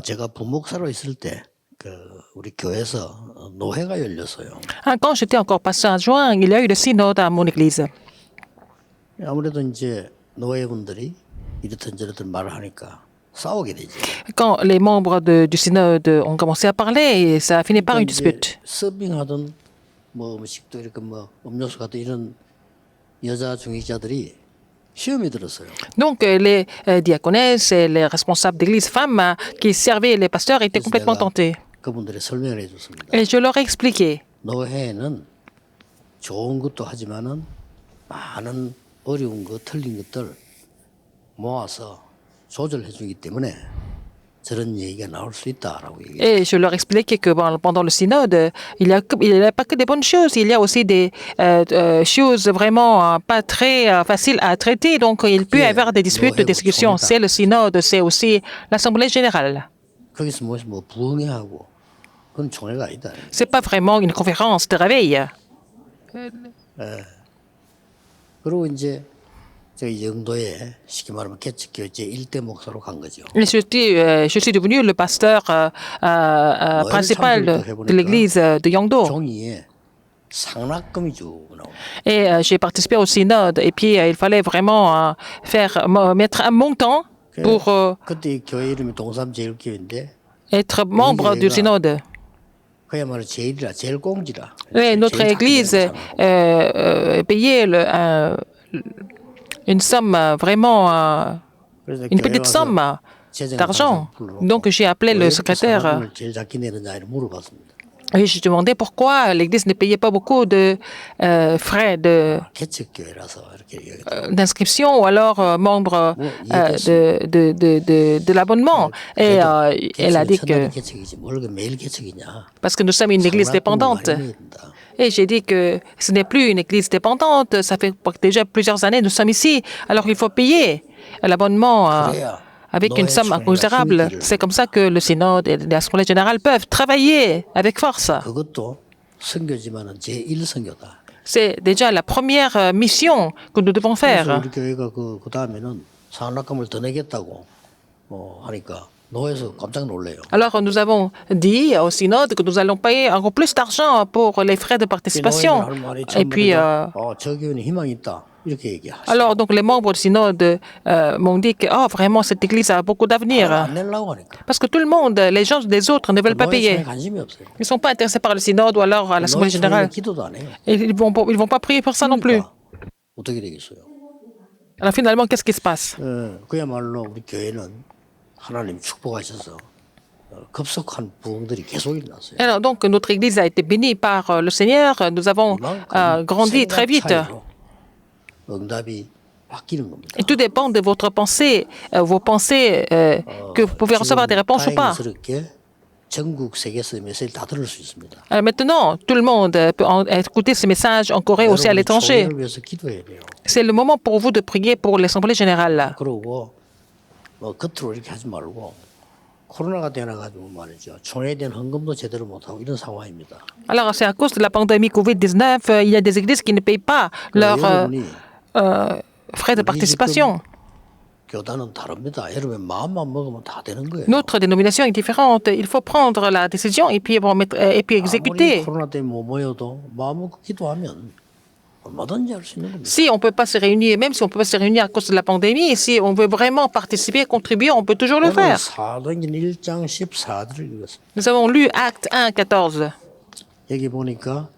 제가 부목사로 있을 때 우리 교회에서 노회가 열렸어요. Quand j'étais encore pasteur adjoint, il y a eu le synode à mon église. 아무래도 이제 노회분들이 이렇든 저렇든 말을 하니까 싸우게 되죠. Quand les membres du synode ont commencé à parler, et ça a fini par une dispute. 서빙하던 뭐 음식도 이렇게 뭐 음료수 같은 이런 여자 중직자들이 시험이 들었어요. Donc, les diaconesses et les responsables d'église femmes qui servaient les pasteurs étaient complètement tentés. 그분들의 설명을 해줬습니다. Et je leur ai expliqué. 노회는 좋은 것도 하지만은 많은 어려운 거, 틀린 것들 모아서 조절해 주기 때문에 저런 얘기가 나올 수 있다라고 얘기해요. Et je leur expliquais que pendant le synode, il n'y a pas que des bonnes choses, il y a aussi des choses vraiment pas très faciles à traiter. Donc, il peut y avoir des disputes, des discussions. C'est le synode, c'est aussi l'Assemblée générale. 거기서 뭐 부흥회하고 그건 총회가 아니다. Ce n'est pas vraiment une conférence de réveil. 그리고 이제 저희 영도에 쉽게 말하면 개척교회 제1대 목사로 간 거죠. Et je suis devenu le pasteur principal de l'église de Yangdo. 종이에 상납금이 쭉 나옵니다. Et j'ai participé au synode. Et puis, il fallait vraiment mettre un montant pour 그때 교회 이름이 동삼 제일교회인데 être membre du synode. 그야말로 제일이라 제일 공지라. Et notre église payait une somme vraiment, une petite somme d'argent. Donc j'ai appelé le secrétaire 제일 작게 내느냐 물어봤습니다. et je demandais pourquoi l'église ne payait pas beaucoup de frais 개척교회라서 이렇게 d'inscription ou alors membre de l'abonnement. Et elle a dit que 개척이지 뭘 매일 개척이냐. parce que nous sommes une église dépendante. Et j'ai dit que ce n'est plus une église dépendante, ça fait déjà plusieurs années que nous sommes ici, alors il faut payer l'abonnement avec une somme considérable. C'est comme ça que le synode et l'Assemblée générale peuvent travailler avec force. 그것도 선교지만은 제1선교다. C'est déjà la première mission que nous devons faire. 우리 교회가 그 다음에는 상납금을 더 내겠다고 하니까 노회에서 깜짝 놀래요. Alors nous avons dit au synode que nous allons payer encore plus d'argent pour les frais de participation. Et puis 저 교회는 희망이 있다. 이렇게 얘기하시죠. alors donc les membres du synode m'ont dit que vraiment cette église a beaucoup d'avenir. 안 내려고 하니까. Parce que tout le monde, les gens des autres ne veulent pas payer. 관심이 없어요. Ils ne sont pas intéressés par le synode ou alors à l'Assemblée générale. 기도도 안 해요. Et ils vont pas prier pour ça non plus. 어떻게 되겠어요? Alors finalement, qu'est-ce qui se passe? 그야말로 우리 교회는 하나님 축복하셔서 급속한 부흥들이 계속 일어났어요. Alors donc notre église a été bénie par le Seigneur. Nous avons grandi très vite. 응답이 바뀌는 겁니다. Et tout dépend de votre pensée, vos pensées, que vous pouvez recevoir des réponses ou pas. 다행스럽게 전국 세계에서 메시지를 다 들을 수 있습니다. Alors maintenant, tout le monde peut écouter ce message en Corée, aussi à l'étranger. 총회를 위해서 기도해야 돼요. C'est le moment pour vous de prier pour l'Assemblée générale. 그러고 뭐 겉으로 이렇게 하지 말고 코로나가 되나가지고 말이죠. 총회에 대한 헌금도 제대로 못하고 이런 상황입니다. Alors c'est à cause de la pandémie Covid-19, il y a des églises qui ne payent pas leurs frais de participation. 교단은 다릅니다. 여러분 마음만 먹으면 다 되는 거예요. Notre dénomination est différente. Il faut prendre la décision et puis exécuter. 아무리 코로나 때문에 못 모여도 마음 먹고 기도하면 얼마든지 할 수 있는 겁니다. Si on peut pas se réunir, même si on peut pas se réunir à cause de la pandémie, si on veut vraiment participer, contribuer, on peut toujours le faire. 사도행전 1장 14절을 읽었습니다. Nous avons lu Acte 1, 14. 여기 보니까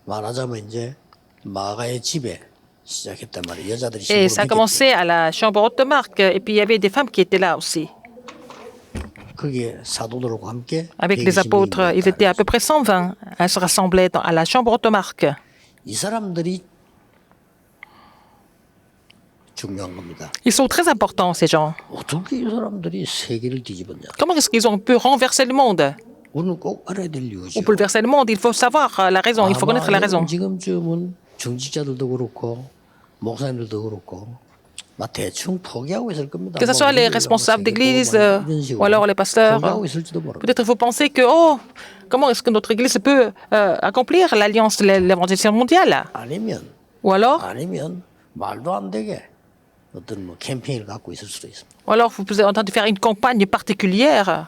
말하자면 이제 마가의 집에 시작했단 말이에요. 여자들이 Et ça a 신부로 commencé à la chambre haute de Marc. Et puis il y avait des femmes qui étaient là aussi. 거기에 사도들과 함께 Avec les apôtres, ils étaient à peu près 120. Elles se rassemblaient à la chambre haute de Marc. 이 사람들이 중요한 겁니다. Ils sont très importants, ces gens. 어떻게 이 사람들이 세계를 뒤집었냐? Comment est-ce qu'ils ont pu renverser le monde? 우리는 꼭 알아야 될 이유죠. Ou bouleverser le monde, il faut savoir la raison, il faut connaître la raison. 지금쯤은 정치자들도 그렇고 목사님들도 그렇고 막 대충 포기하고 있을 겁니다. Que ce soit les responsables d'église ou alors les pasteurs, 포기하고 있을지도 모릅니다. peut-être vous pensez que, comment est-ce que notre église peut accomplir l'alliance de l'évangélisation mondiale? 아니면 Ou alors, 말도 안 되게 어떤 뭐 캠페인을 갖고 있을 수도 있습니다. Ou alors vous êtes en train de faire une campagne particulière.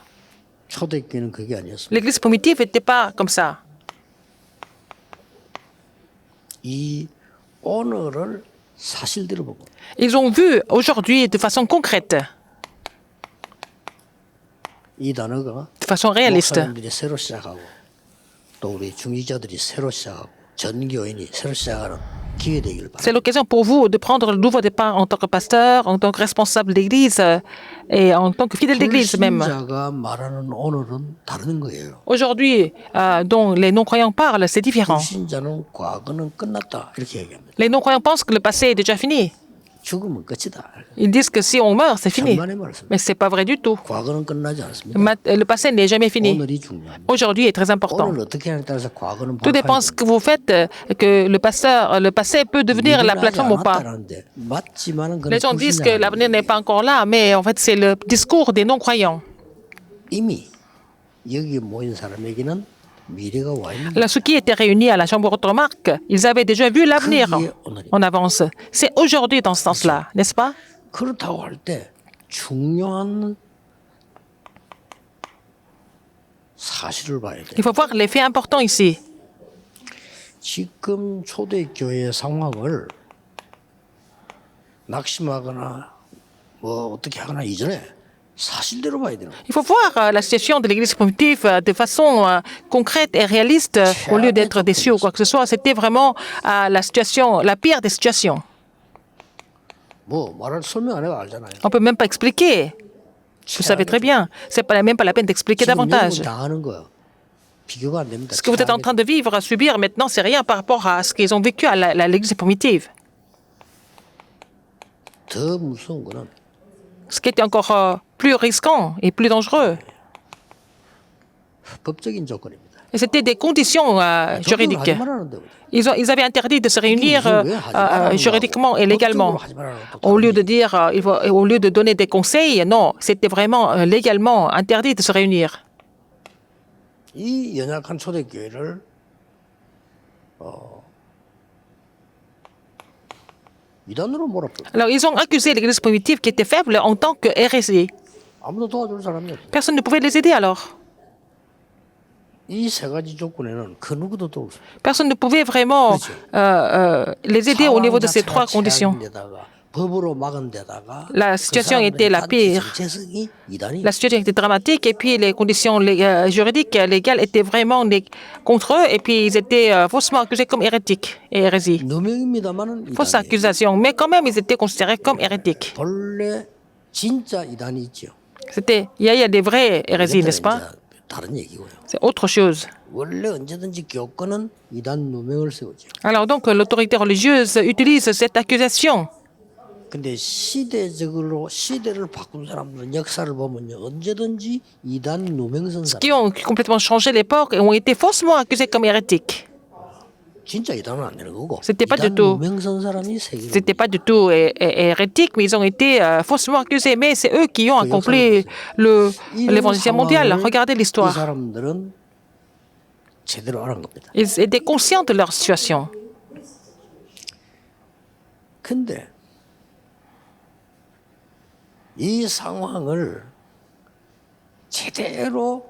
초대교회는 그게 아니었습니다. L'Église primitive n'était pas comme ça. 이 오늘을 사실대로 보고 Ils ont vu aujourd'hui de façon concrète, 이 단어가 de façon réaliste. 목사님들이 새로 시작하고 또 우리 중직자들이 새로 시작하고 전 교인이 새로 시작하는 기회 되기를 C'est 바랍니다. l'occasion pour vous de prendre le nouveau départ en tant que pasteur, en tant que responsable d'église et en tant que fidèle d'église même. 불신자가 말하는 오늘은 다른 거예요. Aujourd'hui, dont les non-croyants parlent, c'est différent. 불신자는 과거는 끝났다 이렇게 얘기합니다. Les non-croyants pensent que le passé est déjà fini. 죽으면 끝이다. Ils disent que si on meurt, c'est fini. 천만의 말씀. Mais ce n'est pas vrai du tout. 과거는 끝나지 않습니다. Le passé n'est jamais fini. 오늘이 중요합니다. Aujourd'hui est très important. 오늘 어떻게 하냐에 따라서 과거는 Tout dépend de ce que vous faites, que le passé peut devenir la plateforme ou pas. Les gens disent que l'avenir n'est pas encore là, mais en fait, c'est le discours des non-croyants. 이미 여기 모인 사람에게는 미래가 와 있는 Là, ceux qui étaient réunis à la chambre haute remarque, ils avaient déjà vu l'avenir en avance. C'est aujourd'hui dans ce sens-là, n'est-ce pas? 그렇다고 할 때 중요한 사실을 봐야 돼. Il faut voir les faits importants ici. 지금 초대교회 상황을 낙심하거나 뭐 어떻게 하거나 이전에 사실대로 봐야 되는 거예요. Il faut voir la situation de l'Église primitive de façon concrète et réaliste au lieu d'être déçu ou quoi que ce soit. C'était vraiment la situation, la pire des situations. 뭐 말할 설명 안 해도 알잖아요. On ne peut même pas expliquer. Vous savez très bien. C'est même pas la peine d'expliquer 지금 davantage. 여러분 당하는 거예요. 비교가 안 됩니다. Ce que vous êtes en train de vivre, à subir maintenant, c'est rien par rapport à ce qu'ils ont vécu à l'Église primitive. 더 무서운 거는 Ce qui était encore plus risquant et plus dangereux. 법적인 조건입니다. Et c'était des conditions juridiques. 하지 말라는데 Ils avaient interdit de se réunir juridiquement et légalement. Au lieu de dire, au lieu de donner des conseils, non, c'était vraiment légalement interdit de se réunir. 이 연약한 초대교회를 이단으로 몰아붙여. Alors, ils ont accusé l'Église primitive qui était faible en tant que hérésie. 아무도 도와줄 사람이 없어요. Personne ne pouvait les aider alors. 이 세 가지 조건에는 그 누구도 도울 수 없어요. Personne ne pouvait vraiment les aider au niveau de ces trois conditions. 법으로 막은 데다가 La situation était la pire. 정체성이 이단이 La situation était dramatique et puis les conditions juridiques, légales étaient vraiment contre eux et puis ils étaient faussement accusés comme hérétiques et hérésie. 누명입니다만은 Fausse accusation, mais quand même ils étaient considérés comme hérétiques. 본래 진짜 이단이 있죠. Il y a des vraies hérésies, n'est-ce pas? 다른 얘기고요. C'est autre chose. 원래 언제든지 교권은 이단 누명을 세우죠. Alors donc l'autorité religieuse utilise cette accusation. 근데 시대를 바꾼 사람들은 역사를 보면요 언제든지 이단 누명선 사람. Qui ont complètement changé l'époque et ont été faussement accusés comme hérétiques. 진짜 이단은 안 되는 거고. C'était pas du 이단 tout. 누명선 사람이 세계로. C'était pas du tout hérétiques, mais ils ont été faussement accusés. Mais c'est eux qui ont accompli l'évangile mondial. Regardez 이 l'histoire. 사람들은 제대로 알은 겁니다. Ils étaient conscients de leur situation. 근데 이 상황을 제대로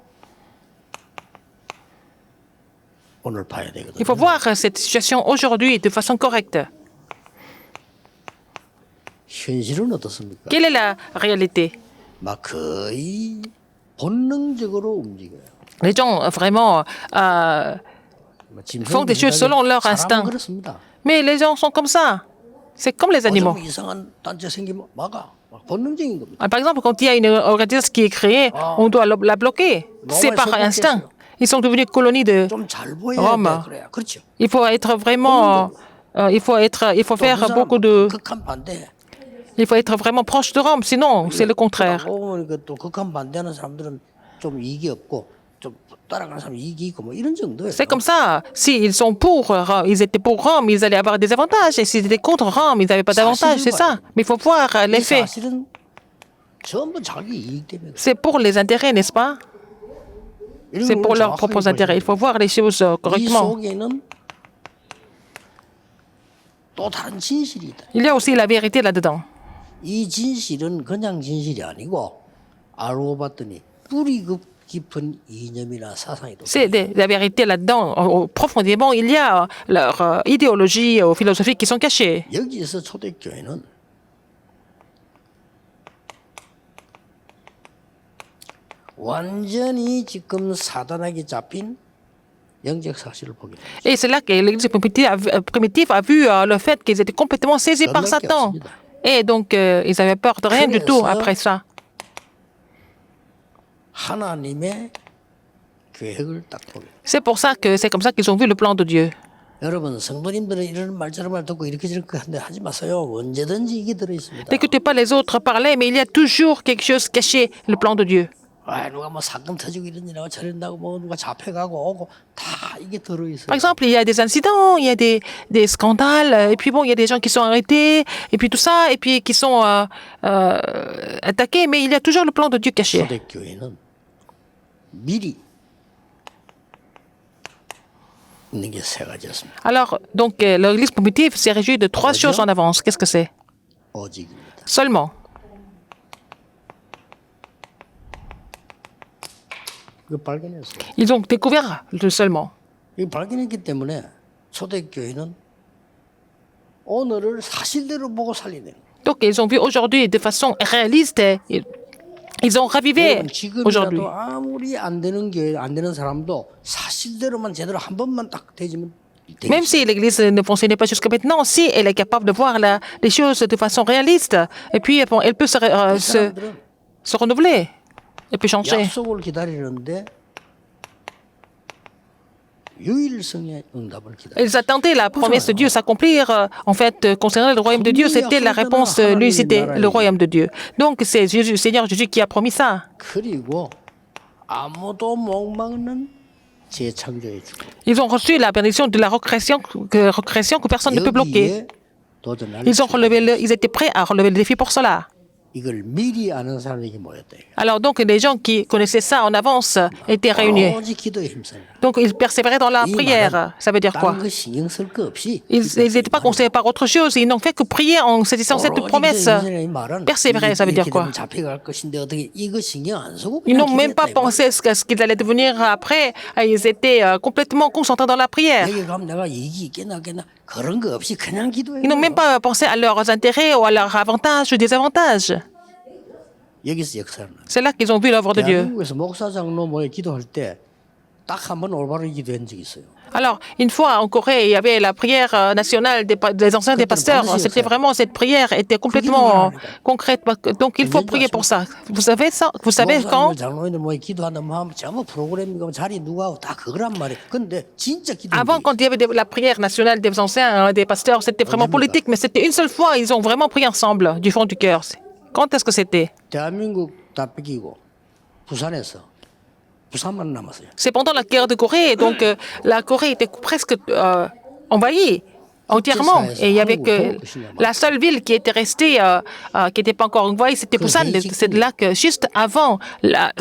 오늘 봐야 되거든요. Il faut voir cette situation aujourd'hui de façon correcte. 현실은 어떻습니까? Quelle est la réalité? 막 거의 본능적으로 움직여요. Les gens vraiment font des choses selon leur instinct. 그렇습니다. Mais les gens sont comme ça. C'est comme les animaux. 이상한 단체 생기면 막아. 본능적인 겁니다. Par exemple, quand il y a une organisation qui est créée, on doit la bloquer. C'est par instinct. Ils sont devenus colonies de 좀잘 보여야 Rome. 돼. 그래야. 그렇죠. Il faut être vraiment, il faut faire beaucoup de, 극한 반대. il faut être vraiment proche de Rome, sinon c'est le contraire. 또 극한 반대하는 사람들은 좀 이익이 없고 좀 따라가는 사람 이익이 있고 뭐 이런 정도예요. C'est comme ça. S'ils sont pour Rome, ils étaient pour Rome, ils allaient avoir des avantages. Et s'ils étaient contre Rome, ils n'avaient pas d'avantages. C'est ça. Mais il faut voir les 이 faits. 사실은 전부 자기 이익 때문에. C'est pour les intérêts, n'est-ce pas? C'est pour leurs propres intérêts. Il faut voir les choses 이 correctement. 속에는 또 다른 진실이 있다. Il y a aussi la vérité là-dedans. 이 진실은 그냥 진실이 아니고 알고 봤더니 뿌리 깊은 이념이나 사상이 또 C'est la vérité là-dedans. Profondément, il y a leur idéologie philosophique qui sont cachées. 여기에서 초대교회는 완전히 지금 사단에게 잡힌 영적 사실을 보게 됩니다. Et c'est là que l'Église primitive a vu le fait qu'ils étaient complètement saisis par Satan. Et donc, ils n'avaient peur de rien du tout après ça. 하나님의 계획을 딱 보게 됩니다. C'est pour ça que c'est comme ça qu'ils ont vu le plan de Dieu. 여러분 성도님들은 이런 말 저런 말 듣고 이렇게 저렇게 하는데 하지 마세요. 언제든지 이게 들어 있습니다. N'écoutez pas les autres parler, mais il y a toujours quelque chose caché, le plan de Dieu. 아, 누가 뭐 사건 터지고 이런 일하고 저런다고 뭐 누가 잡혀가고 오고 다 이게 들어 있어요. Par exemple, il y a des incidents, il y a des scandales, et puis bon, il y a des gens qui sont arrêtés, et puis tout ça, et puis qui sont attaqués, mais il y a toujours le plan de Dieu caché. 초대교회는 미리 있는 게 세 가지였습니다. Alors, donc, l'Église primitive s'est réjouie de trois choses en avance. Qu'est-ce que c'est? 오직입니다. Seulement. 이거 발견했어요. Ils ont découvert le seulement. 이거 발견했기 때문에 초대교회는 오늘을 사실대로 보고 살리는 거예요. Donc, ils ont vu aujourd'hui de façon réaliste. Ils ont ravivé aujourd'hui. 지금이라도 아무리 안 되는 교회 안 되는 사람도 사실대로만 제대로 한 번만 딱 되지면 Même si l'Église ne fonctionnait pas jusqu'à maintenant, si elle est capable de voir les choses de façon réaliste, et puis bon, elle peut se renouveler, elle peut changer. 약속을 기다리는데 유일성의 응답을 기다려. Ils attendaient la promesse de Dieu s'accomplir. En fait, concernant le royaume de Dieu, c'était la réponse, lui, c'était le royaume de Dieu. Donc, c'est Jésus, Seigneur Jésus qui a promis ça. 그리고 아무도 못 막는 재창조의 축복. Ils ont reçu la bénédiction de la recréation que personne ne peut bloquer. 여기에 도전할 Ils étaient prêts à relever le défi pour cela. 이걸 미리 아는 사람에게 모였다. Alors donc, les gens qui connaissaient ça en avance étaient réunis. 오직 기도에 힘써요. Donc, ils persévéraient dans la prière. Ça veut dire quoi? 딴거 신경 쓸 거 없이 Ils n'étaient pas conseillés par autre chose. Ils n'ont fait que prier en saisissant cette promesse. Persévérer, ça veut dire quoi? 잡혀갈 것인데 어떻게 이거 신경 안 쓰고 Ils 그냥 n'ont même pas 기도했다, pensé à ce qu'ils allaient devenir après. Ils étaient complètement concentrés dans la prière. 여기 가면 내가 이익이 있겠나 그런 거 없이 그냥 기도해. Ils n'ont même pas pensé à leurs intérêts ou à leurs avantages ou désavantages. 여기서 역사를. C'est là qu'ils ont vu l'œuvre de Dieu. 대한민국에서 목사 장로 모여 기도할 때 딱 한 번 올바로 기도한 적이 있어요. Alors, une fois en Corée, il y avait la prière nationale des anciens des pasteurs. C'était vraiment, cette prière était complètement concrète. Donc, il faut prier pour ça. Vous savez ça? Vous savez quand? 장로님들 모여 기도한다 뭐 하면 전부 프로그램이고 자리 누가 하고 다 그거란 말이에요. 근데 진짜 기도. Avant, quand il y avait la prière nationale des anciens, des pasteurs, c'était vraiment politique, mais c'était une seule fois, ils ont vraiment prié ensemble, du fond du cœur. Quand est-ce que c'était? 대한민국 다 뺏기고 부산에서 부산만 남았어요. C'est pendant la guerre de Corée, donc la Corée était presque envahie entièrement. Et il y avait que la seule ville qui était restée, qui n'était pas encore envahie, c'était Busan. C'est de là que juste avant la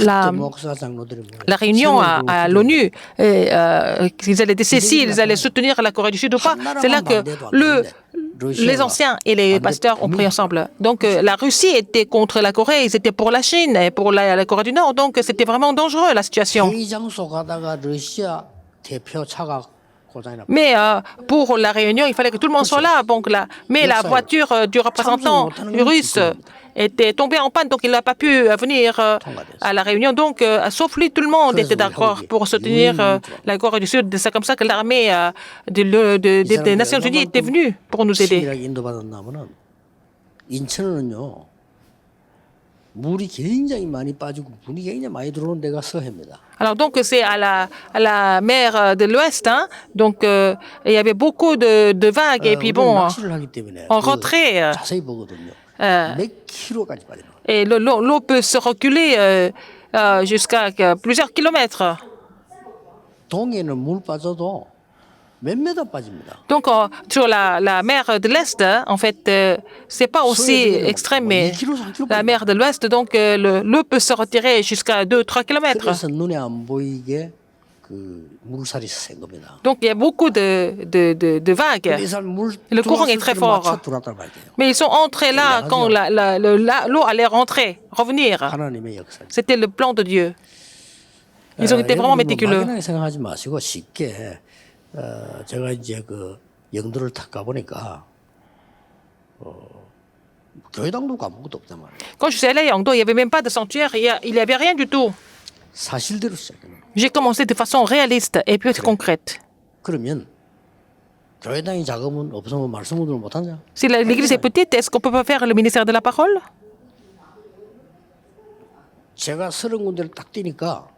réunion à l'ONU, ils allaient décider s'ils allaient soutenir la Corée du Sud ou pas. C'est là que les anciens et les pasteurs ont prié ensemble. Donc la Russie était contre la Corée, ils étaient pour la Chine et pour la Corée du Nord. Donc c'était vraiment dangereux la situation. Mais pour la réunion, il fallait que tout le monde soit là. Donc, mais la voiture du représentant russe était tombée en panne, donc il n'a pas pu venir à la réunion. Donc, sauf lui, tout le monde était d'accord pour soutenir la Corée du Sud. C'est comme ça que l'armée des Nations Unies était venue pour nous aider. 물이 굉장히 많이 빠지고 물이 굉장히 많이 들어오는 데가 서해입니다. Alors donc c'est à la mer de l'Ouest, hein? Donc il y avait beaucoup de vagues et puis bon, en retrait, 자세히 보거든요. 몇 킬로까지 빠져요. et l'eau peut se reculer jusqu'à plusieurs kilomètres. 동해는 물 빠져도 몇 메다 빠집니다. Donc sur la mer de l'Est, en fait, c'est pas aussi extrême, mais la mer de l'Ouest, donc l'eau peut se retirer jusqu'à 2-3 kilomètres. 그래서 눈에 안 보이게 그 물살이 센 겁니다. Donc il y a beaucoup de vagues. 이 사람 물 Le courant est très fort. 맞춰 들어왔단 말이에요. Mais ils sont entrés là quand l'eau allait rentrer, revenir. 하나님의 역사. C'était le plan de Dieu. Ils ont été vraiment méticuleux. 막연하게 생각하지 마시고 쉽게 제가 이제 그 영도를 탁 가보니까 교회당도 아무것도 없단 말이에요. Quand je suis allé à Yangdo, il n'y avait même pas de sanctuaire, il n'y avait rien du tout. 사실대로 시작해요. J'ai commencé de façon réaliste et puis concrète. 그러면 교회당이 작으면 없으면 말씀 운동을 못 하냐? Si l'église est petite, est-ce qu'on ne peut pas faire le ministère de la parole? 제가 30군데를 딱 뛰니까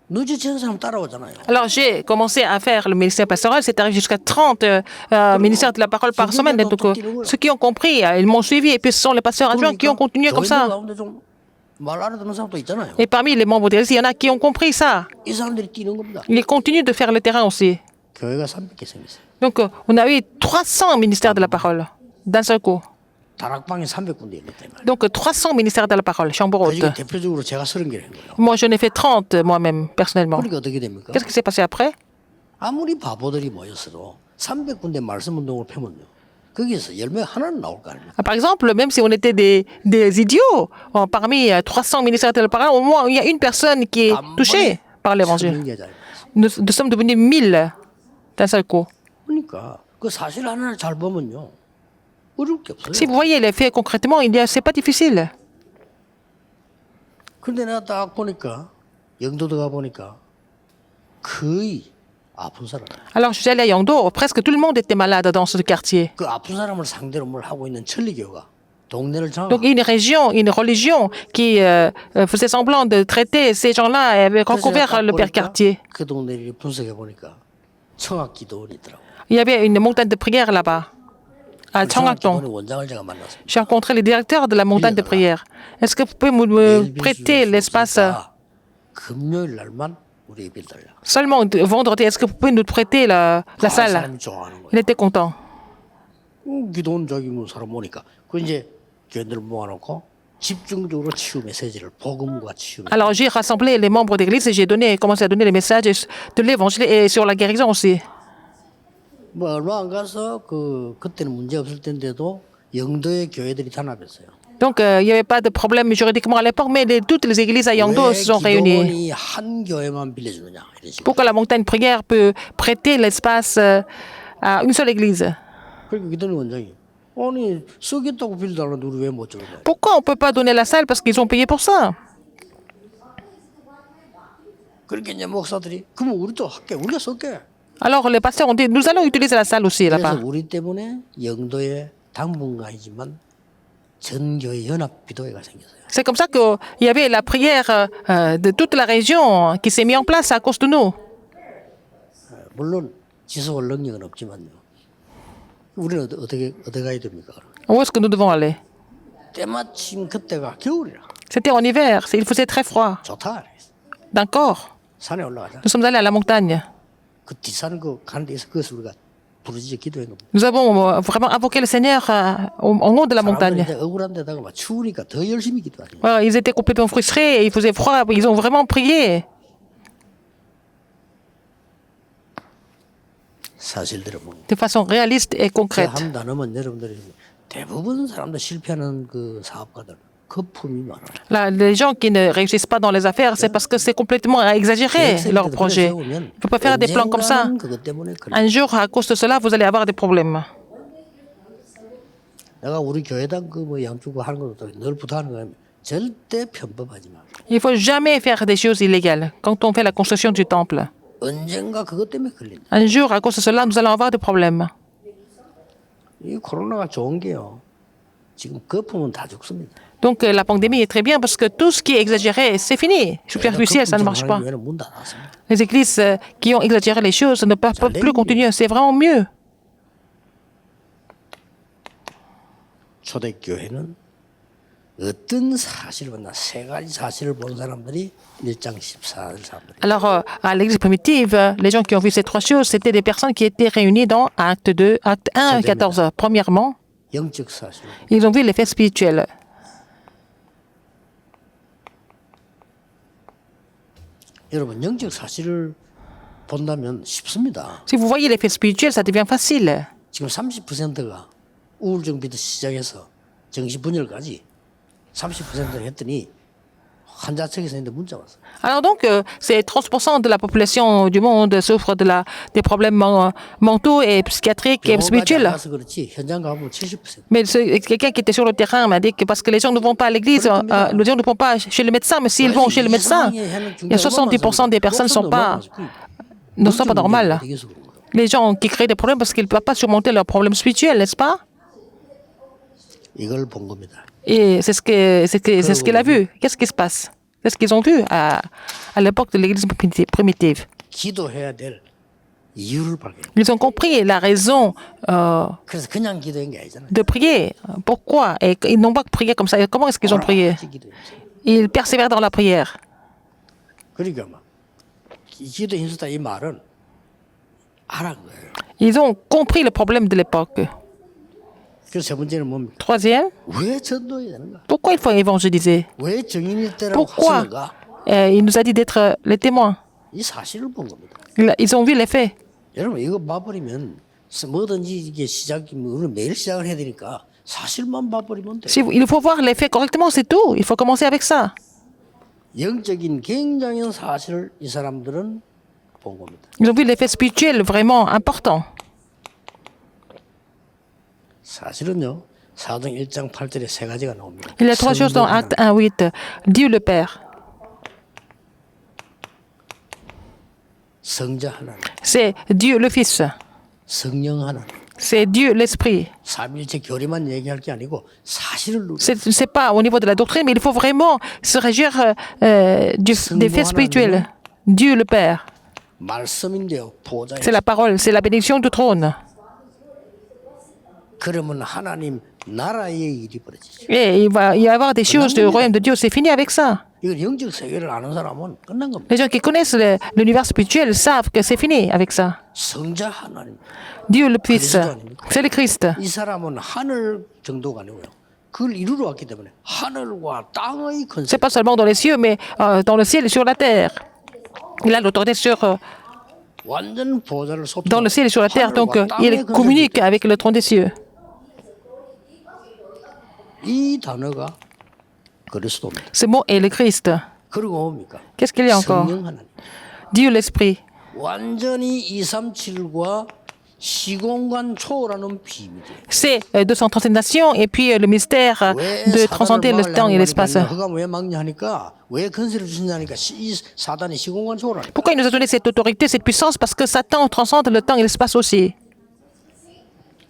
늦어지는 사람 따라오잖아요. Alors j'ai commencé à faire le ministère pastoral, c'est arrivé jusqu'à 30 ministères de la parole par semaine. Donc ceux qui ont compris, ils m'ont suivi et puis ce sont les pasteurs adjoints qui ont continué comme ça. 가운데 좀 말 알아듣는 사람도 있잖아요. Et parmi les membres de l'église, il y en a qui ont compris ça. 이 사람들이 뛰는 겁니다. Ils continuent de faire le terrain aussi. 교회가 300개 생겼어요. Donc on a eu 300 ministères de la parole d'un seul coup. 다락방이 300군데 있는데 말이에요. Donc 300 ministères de la parole, chambre haute. 그중에 대표적으로 제가 30개를 한 거예요. Moi, j'en ai fait 30 moi-même, personnellement. 그러니까 어떻게 됩니까? Qu'est-ce qui s'est passé après? 아무리 바보들이 모였어도 300군데 말씀 운동을 펴면요. 거기에서 열매 하나는 나올 거 아닙니까? Par exemple, même si on était des idiots, parmi 300 ministères de la parole, au moins il y a une personne qui est touchée par l'évangile. Nous sommes devenus 1000 d'un seul coup. 그러니까 그 사실 하나를 잘 보면요. 어려울 게 없어요. Si vous voyez les faits concrètement, c'est pas difficile. 근데 내가 딱 보니까 영도도 가 보니까 거의 아픈 사람. Alors, je suis allé à Yangdo, presque tout le monde était malade dans ce quartier. 그 아픈 사람을 상대로 뭘 하고 있는 천리교가 동네를 장악. Donc, une religion qui faisait semblant de traiter ces gens-là et avait recouvert le père quartier. 그 동네를 분석해 보니까 청학기도원이 있더라고. Il y avait une montagne de prière là-bas, à Changakdong. 원장을 제가 만났습니다. J'ai rencontré le directeur de la montagne de prière. Est-ce que vous pouvez me prêter l'espace 금요일 날만 우리 예배를 달라. seulement vendredi? Est-ce que vous pouvez nous prêter la salle? 사람이 좋아하는 거예요. Il était content. 기도원 저기 뭐 사람 오니까 그 이제 교인들 모아놓고 집중적으로 치유 메시지를 복음과 치유. Alors j'ai rassemblé les membres d'église et j'ai commencé à donner les messages de l'évangile et sur la guérison aussi. 뭐 얼마 안 가서 그때는 문제 없을 텐데도 영도의 교회들이 단합했어요. Donc il n'y avait pas de problème juridiquement à l'époque, mais toutes les églises à Yangdo se sont réunies. 기도원이 한 교회만 빌려주느냐 이런 식으로. Pourquoi la montagne de prière peut prêter l'espace à une seule église? 그러니까 기도원 원장이 아니 쓰겠다고 빌려달라는데 우리 왜 못 주는 거야? Pourquoi on ne peut pas donner la salle? Parce qu'ils ont payé pour ça. 그렇게 이제 목사들이 그러면 우리도 할게 우리가 쓸게. Alors les pasteurs ont dit, nous allons utiliser la salle aussi là-bas. 그래서 우리 때문에 영도에 당분간이지만 전교회 연합기도회가 생겼어요. C'est comme ça qu'il y avait la prière de toute la région qui s'est mise en place à cause de nous. 물론 지속할 능력은 없지만요. 우리는 어떻게 가야 됩니까? Où est-ce que nous devons aller? 때마침 그때가 겨울이라. C'était en hiver, il faisait très froid. 좋다. D'accord. 산에 올라가자. Nous sommes allés à la montagne. 그 뒷산 가는 데서 그것을 우리가 부르짖어 기도한 겁니다. Nous avons vraiment invoqué le Seigneur en haut de la montagne. 사람들이 억울한 데다가 막 추우니까 더 열심히 기도하죠. Voilà, ils étaient complètement frustrés, il faisait froid, ils ont vraiment prié. 사실대로 보면. De façon réaliste et concrète. 한 단어면 여러분들이 대부분 사람들 실패하는 그 사업가들 거품이 많아요. Là, les gens qui ne réussissent pas dans les affaires, c'est parce que c'est complètement exagéré leur projet. Il ne faut pas faire des plans comme ça. 그것 때문에 그래. Un jour, à cause de cela, vous allez avoir des problèmes. 내가 우리 교회당 그뭐 양주고 하는 것도 늘 부탁하는 거야. 절대 편법하지 마. Il ne faut jamais faire des choses illégales quand on fait la construction du temple. 언젠가 그것 때문에 걸린다. Un jour, à cause de cela, nous allons avoir des problèmes. 이 코로나가 좋은 게요. 지금 거품은 다 죽습니다. Donc la pandémie est très bien parce que tout ce qui est exagéré, c'est fini. Superficiel, ça ne marche pas. 문 닫았습니다. Les églises qui ont exagéré les choses ne peuvent plus continuer. C'est vraiment mieux. 초대교회는 어떤 사실을 봤나 세 가지 사실을 본 사람들이 1장 14절 사람들. Alors, à l'église primitive, les gens qui ont vu ces trois choses, c'était des personnes qui étaient réunies dans Acte 2, Acte 1 et 14. Premièrement, 영적 사실. ils ont vu l'effet spirituel. 여러분 영적 사실을 본다면 쉽습니다. Si vous voyez l'effet spirituel, ça devient facile. 지금 30%가 우울증부터 시작해서 정신분열까지 30% 했더니 환자 측에서 있는데 문자 왔어요. Alors donc, c'est 30% de la population du monde souffre des problèmes mentaux et psychiatriques et 병원까지 안 spirituels. 가서 그렇지 현장 가보면 70%. Mais quelqu'un qui était sur le terrain m'a dit que parce que les gens ne vont pas à l'église, les gens ne vont pas chez le médecin, mais s'ils vont chez le médecin, il y a 70% des personnes ne sont pas normales. Les gens qui créent des problèmes parce qu'ils ne peuvent pas surmonter leurs problèmes spirituels, n'est-ce pas? 이걸 본 겁니다. Et c'est ce qu'il a vu. Qu'est-ce qui se passe? C'est ce qu'ils ont vu à l'époque de l'Église primitive. 기도해야 될 이유를 발견. Ils ont compris la raison 그래서 그냥 기도한 게 아니잖아요. de prier. Pourquoi? Et ils n'ont pas prié comme ça. Et comment est-ce qu'ils ont prié? Ils persévèrent dans la prière. 그러니까 막 기도 힘쓰다 이 말은 알아 거예요. Ils ont compris le problème de l'époque. 그래서 세 번째는 뭡니까? Troisième, 왜 전도해야 되는가? pourquoi il faut évangéliser? 왜 증인일 때라고 Pourquoi 하시는가? il nous a dit d'être les témoins? 이 사실을 본 겁니다. Ils ont vu les faits. 여러분 이거 봐버리면 뭐든지 이게 시작이 우리는 매일 시작을 해야 되니까 사실만 봐버리면 돼. Il faut voir les faits correctement, c'est tout. Il faut commencer avec ça. 영적인 굉장한 사실을 이 사람들은 본 겁니다. Ils ont vu les faits spirituels vraiment importants. 사실은요. 사도행 1장 8절에 세 가지가 나옵니다. Il y a trois choses dans Acte 1:8. Dieu le Père, 성자 하나님, c'est Dieu le Fils, 성령 하나님. c'est Dieu l'Esprit. 삼위일체 교리만 얘기할 게 아니고 사실을 누려. C'est pas au niveau de la doctrine, mais il faut vraiment se régir des faits spirituels. Dieu le Père, 말씀인데요. 보좌에. c'est la parole, c'est la bénédiction du trône. 그러면 하나님 나라의 일이 벌어지죠. Et il va y avoir des choses du royaume de Dieu. C'est fini avec ça. 이걸 영적 세계를 아는 사람은 끝난 겁니다. Les gens qui connaissent l'univers spirituel savent que c'est fini avec ça. 성자 하나님. Dieu le Fils, c'est le Christ. 이 사람은 하늘 정도가 아니고요. 그걸 이루러 왔기 때문에 하늘과 땅의 C'est 권세. pas seulement dans les cieux, mais dans le ciel et sur la terre. Il a l'autorité 완전 보좌를 dans le ciel et sur la terre, donc 하늘과 il 땅의 communique avec le trône des cieux. 이 단어가 그리스도입니다. Ce mot est le Christ. 그리고 뭡니까? Qu'est-ce qu'il y a encore? 성령 하나님. Dieu l'Esprit. 완전히 237과 시공간 초월하는 비밀이에요. C'est 237 nations et puis le mystère de transcender le temps et l'espace. 그가 왜 막냐하니까 왜 건설을 주시냐니까 이 사단이 시공간 초월하니까. Pourquoi il nous a donné cette autorité, cette puissance? Parce que Satan transcende le temps et l'espace aussi.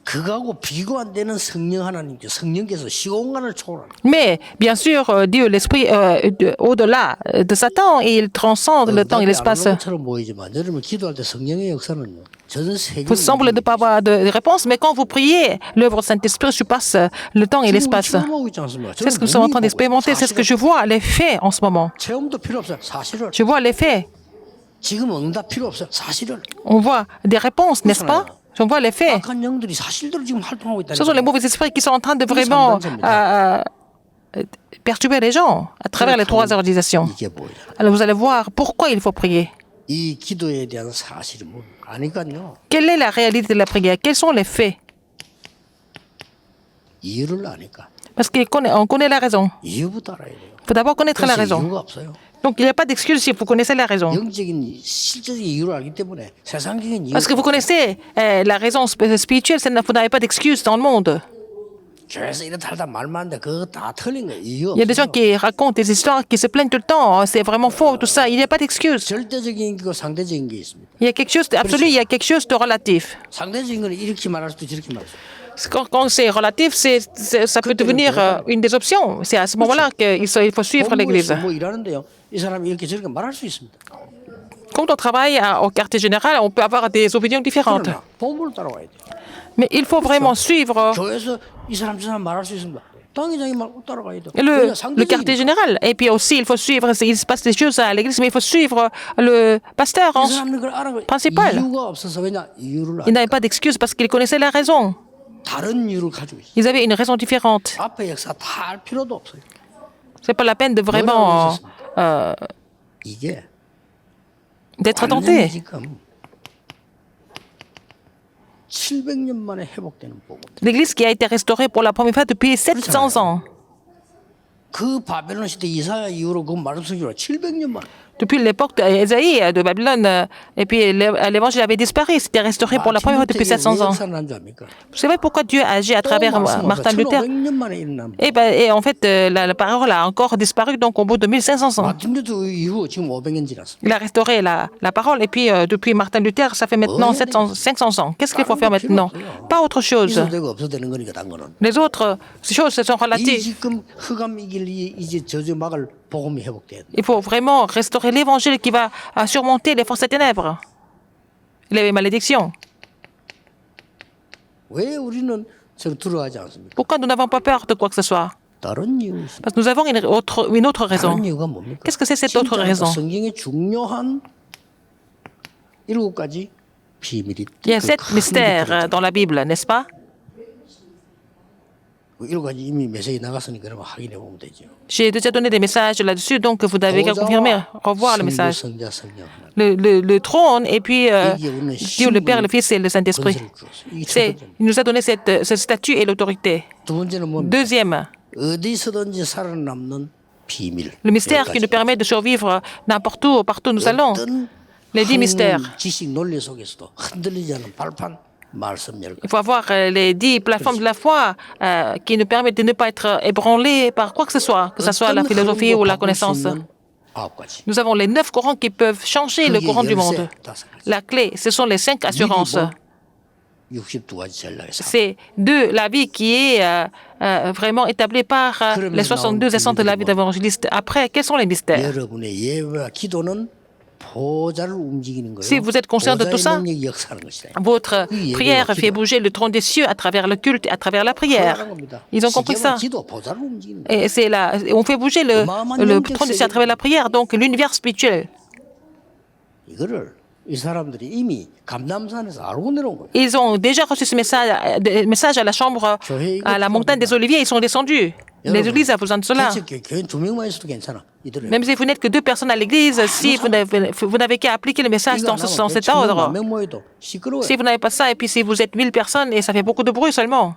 그거하고 비교 안 되는 성령 하나님께 성령께서 시공간을 초월하는. Mais, bien sûr, Dieu, l'Esprit, au-delà de Satan, et il transcende le temps et l'espace. 것처럼 보이지만 여러분 기도할 때 성령의 역사는요. 전 세계. Vous semblez ne pas avoir de réponse, mais quand vous priez, l'œuvre du Saint-Esprit surpasse le temps et l'espace. C'est ce que nous sommes en train d'expérimenter, c'est ce que je vois, les faits en ce moment. 체험도 필요 없어요. 사실을. Je vois les faits. 지금 응답 필요 없어요. 사실을. On voit des réponses, n'est-ce pas? On voit les faits. 악한 영들이 사실대로 지금 활동하고 있다는 Ce sont les mauvais esprits qui sont en train de vraiment perturber les gens à travers les trois organisations. 이게 뭐예요? Alors vous allez voir pourquoi il faut prier. 이 기도에 대한 사실이 뭐 아니까요. Quelle est la réalité de la prière? Quels sont les faits? 이유를 아니까. Parce qu'on connaît la raison. 이유부터 알아야 돼요. Il faut d'abord connaître la 그래서 raison. 이유가 없어요. Donc il n'y a pas d'excuse si vous connaissez la raison. 영적인 실제적인 이유를 알기 때문에 세상적인 이유. Parce que vous connaissez la raison spirituelle, vous n'avez pas d'excuse dans le monde. 교회에서 이렇다 할다 말만 하는데 그거 다 틀린 거예요. 이유 Il y a des gens 없어요. qui racontent des histoires, qui se plaignent tout le temps. C'est vraiment faux, tout ça. Il n'y a pas d'excuse. 절대적인 게 있고 상대적인 게 있습니다. Il y a quelque chose d'absolu, il y a quelque chose de relatif. 상대적인 거는 이렇게 말할 수도 저렇게 말할 수도. Quand c'est relatif, ça peut devenir une des options. C'est à ce moment-là qu'il faut suivre l'Église. 본부에서 뭐 일하는데요. 이 사람이 이렇게 저렇게 말할 수 있습니다. Quand on travaille au quartier général, on peut avoir des opinions différentes. 그러나 본부를 따라와야 돼요. Mais il faut vraiment suivre 교회에서 이 사람 저 사람 말할 수 있습니다. 당회장이 말고 따라가야 돼요. le quartier général. Et puis aussi, il faut suivre, il se passe des choses à l'église, mais il faut suivre le pasteur 이 사람은 그걸 알아가 principal. 이유가 없어서 왜냐 이유를 Il n'avait pas d'excuse parce qu'il connaissait la raison. 다른 이유를 가지고 있어요. Ils avaient une raison différente. 앞에 역사 다 할 필요도 없어요. C'est pas la peine de vraiment 이게 d'être 완전히 tenté. 지금 700년 만에 회복되는 복음. L'Église qui a été restaurée pour la première fois depuis 700 ans. 그 바벨론 시대 이사야 이후로 그 말씀이라 700년 만에. Depuis l'époque d'Ésaïe, de Babylone, et puis l'évangile avait disparu. C'était restauré pour la première fois depuis 700 ans. Vous savez pourquoi Dieu a agi à travers Martin Luther? 1500년 만에 일어난. Et en fait, la parole a encore disparu donc au bout de 1500 ans. 마틴 루터 이후 지금 500년 지났어. Il a restauré la parole et puis depuis Martin Luther, ça fait maintenant 500 ans. Qu'est-ce qu'il faut faire maintenant? Pas autre chose. 있어도 되고 없어도 되는 거니까 단 거는. Les autres choses se sont 이 relatives. 지금 흑암 이길 이제 저주 막을 복음이 회복돼야 돼. Il faut vraiment restaurer l'évangile qui va surmonter les forces des ténèbres, les malédictions. 왜 우리는 저 두려워하지 않습니까? Pourquoi nous n'avons pas peur de quoi que ce soit? 다른 이유 있습니다. Parce que nous avons une autre raison. 다른 이유가 뭡니까? Qu'est-ce que c'est cette autre 진짜 raison? 성경의 중요한 7가지 비밀이 Il y a 7 mystères dans la Bible, n'est-ce pas? 7가지 이미 메시지 나갔으니까 그러면 확인해 보면 되죠. J'ai déjà donné des messages là-dessus, donc vous n'avez qu'à confirmer, revoir le message. 성자 성령 하나. Le trône et puis Dieu le Père, le Fils et le Saint-Esprit. 권세를 주었어. 이게 첫 번째. Il nous a donné ce statut et l'autorité. 두 번째는 뭡니까? Deuxième, 어디서든지 살아남는 비밀. le mystère qui nous permet de survivre n'importe où, partout où nous allons. 어떤 Les 10 mystères. 학문, 지식 논리 속에서도 흔들리지 않는 발판 말씀 열고. Il faut avoir les 10 plateformes de la foi qui nous permettent de ne pas être ébranlés par quoi que ce soit la philosophie ou la connaissance. 9가지. Nous avons les 9 courants qui peuvent changer le courant du monde. La clé, ce sont les 5 assurances. 62가지 전략에서. C'est la vie qui est vraiment établie par les 62 essences de la vie d'évangéliste. Après, quels sont les mystères? 여러분의 예배와 기도는 보좌를 움직이는 거예요. Si vous êtes conscient de tout ça, 보좌의 능력이 역사하는 것이다. votre prière fait bouger le trône des cieux à travers le culte et à travers la prière. Ils ont compris ça. 기도 보좌를 움직이는 거예요. Et on fait bouger le trône des cieux à travers la prière, donc l'univers spirituel. 이거를 이 사람들이 이미 감람산에서 알고 내려온 거예요. Ils ont déjà reçu ce message à la chambre, à la montagne des Oliviers. Ils sont descendus. Les églises ont besoin de cela. 교인 두 명만 있어도 괜찮아. 이들은. Même si vous n'êtes que 2 personnes à l'église, si vous n'avez qu'à appliquer le message dans cet ordre. 명 모여도 시끄러워요. Si vous n'avez pas ça, et puis si vous êtes 1000 personnes, et ça fait beaucoup de bruit seulement.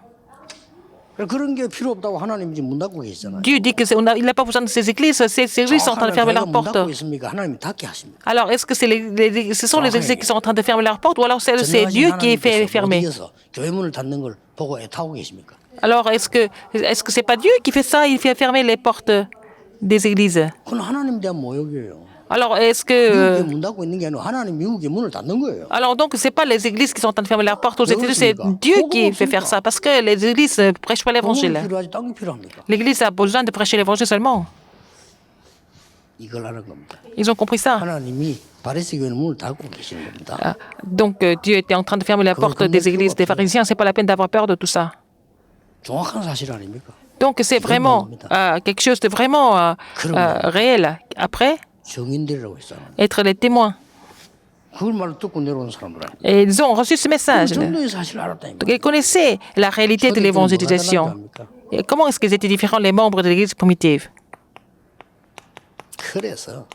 그런 게 필요 없다고 하나님이 지금 문 닫고 계시잖아요. Dieu dit qu'il n'a pas besoin de ces églises. Ces églises sont en train de fermer leurs 문 portes. 닫고 있습니까? 하나님이 닫게 하십니다. Alors, est-ce que ce sont les églises qui sont en train de fermer leurs portes, ou alors c'est Dieu qui fait fermer? 교회 문을 닫는 걸 보고 애타고 계십니까? Alors, est-ce que c'est pas Dieu qui fait ça? Il fait fermer les portes des églises. 그건 하나님 대한 모욕이에요. Alors, est-ce 미국에 que 문 닫고 있는 게 아니라 하나님 미국에 문을 닫는 거예요. alors donc c'est pas les églises qui sont en train de fermer leurs portes aux États-Unis, c'est Dieu qui fait faire ça parce que les églises ne prêchent pas 복음이 l'évangile. 필요하지 땅이 필요합니까? L'église a besoin de prêcher l'évangile seulement. 이걸 하는 겁니다. Ils ont compris ça. 하나님이 바리새 교회는 문을 닫고 계시는 겁니다. Donc Dieu était en train de fermer la porte des églises des pharisiens. C'est pas la peine d'avoir peur de tout ça. 정확한 사실 아닙니까? Donc c'est vraiment quelque chose de vraiment réel. Après, 정인들이라고 했잖아요. être les témoins. 그걸 말을 듣고 내려온 사람들 아니에요. Et ils ont reçu ce message. 전도의 사실을 알았다니까. Donc ils connaissaient la réalité de l'évangélisation. Et comment est-ce qu'ils étaient différents, les membres de l'église primitive? 그래서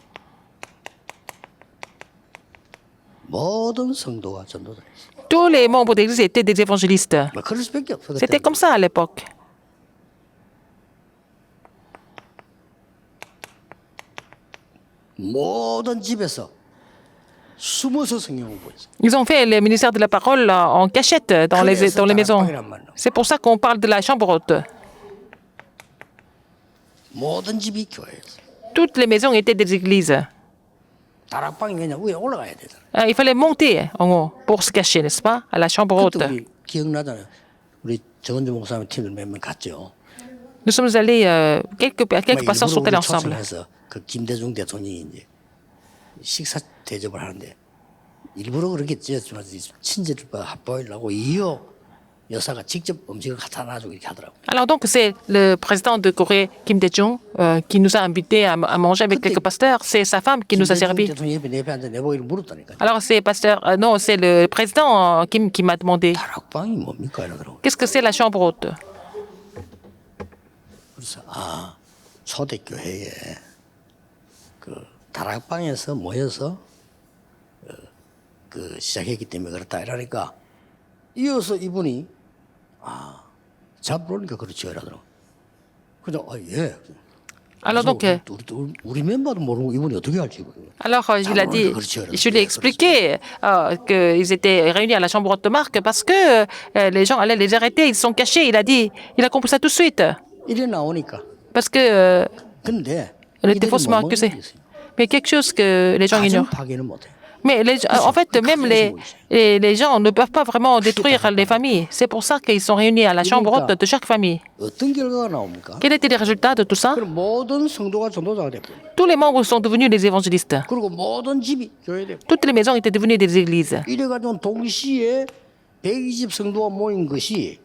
모든 성도가 전도자. Tous les membres de l'église étaient des évangélistes. 뭐 그럴 수밖에 없어. C'était comme ça à l'époque. 모든 집에서 숨어서 성경 공부했어. Ils ont fait le ministère de la parole en cachette dans les maisons. C'est pour ça qu'on parle de la chambre haute. 모든 집이 교회였어. Toutes les maisons étaient des églises. 다락방이 그냥 위에 올라가야 되잖아. Il fallait monter en haut pour se cacher, n'est-ce pas, à la chambre haute. 그때 우리 기억나잖아요. 우리 정은주 목사님 팀들 몇 명 갔죠. Nous sommes allés, quelques pasteurs sont allés 일부러 ensemble. 초청해서 그 김대중 대통령이 이제 식사 대접을 하는데 일부러 그렇겠지. 친절을 합보하려고 이호 여사가 직접 음식을 갖다 놔주고 이렇게 하더라고. Alors donc c'est le président de Corée, Kim Dae-jung, qui nous a invités à manger avec quelques pasteurs. C'est sa femme qui nous a servi. 대통령 옆에 내 옆에 앉아 내 보기를 물었다니까. Alors c'est pasteur, non, c'est le président Kim qui m'a demandé 다락방이 뭡니까 이러더라고. qu'est-ce que c'est la chambre haute. 그래서 초대교회에 그 다락방에서 모여서 시작했기 때문에 그렇다 이러니까 이어서 이분이 잡으니까 그렇지 이러더라고. 그래서 예. Alors donc, 우리 멤버도 모르고 이분이 어떻게 할지. il a dit, je lui ai expliqué qu'ils étaient réunis à la chambre haute de marque parce que les gens allaient les arrêter, ils sont cachés. Il a dit, il a compris ça tout de suite. 이래 나오니까. Parce que 근데 elle était faussement accusée. Mais quelque chose que les gens ignorent. 파괴는 못해. Mais en fait, même les gens ne peuvent pas vraiment détruire les familles. C'est pour ça qu'ils sont réunis à la chambre haute de chaque famille. 어떤 결과가 나옵니까? Quels étaient les résultats de tout ça? 그럼 모든 성도가 전도자가 됐고, Tous les membres sont devenus des évangélistes. 그리고 모든 집이 교회 됐고. Toutes les maisons étaient devenues des églises. 이래가지고 동시에 120 성도가 모인 것이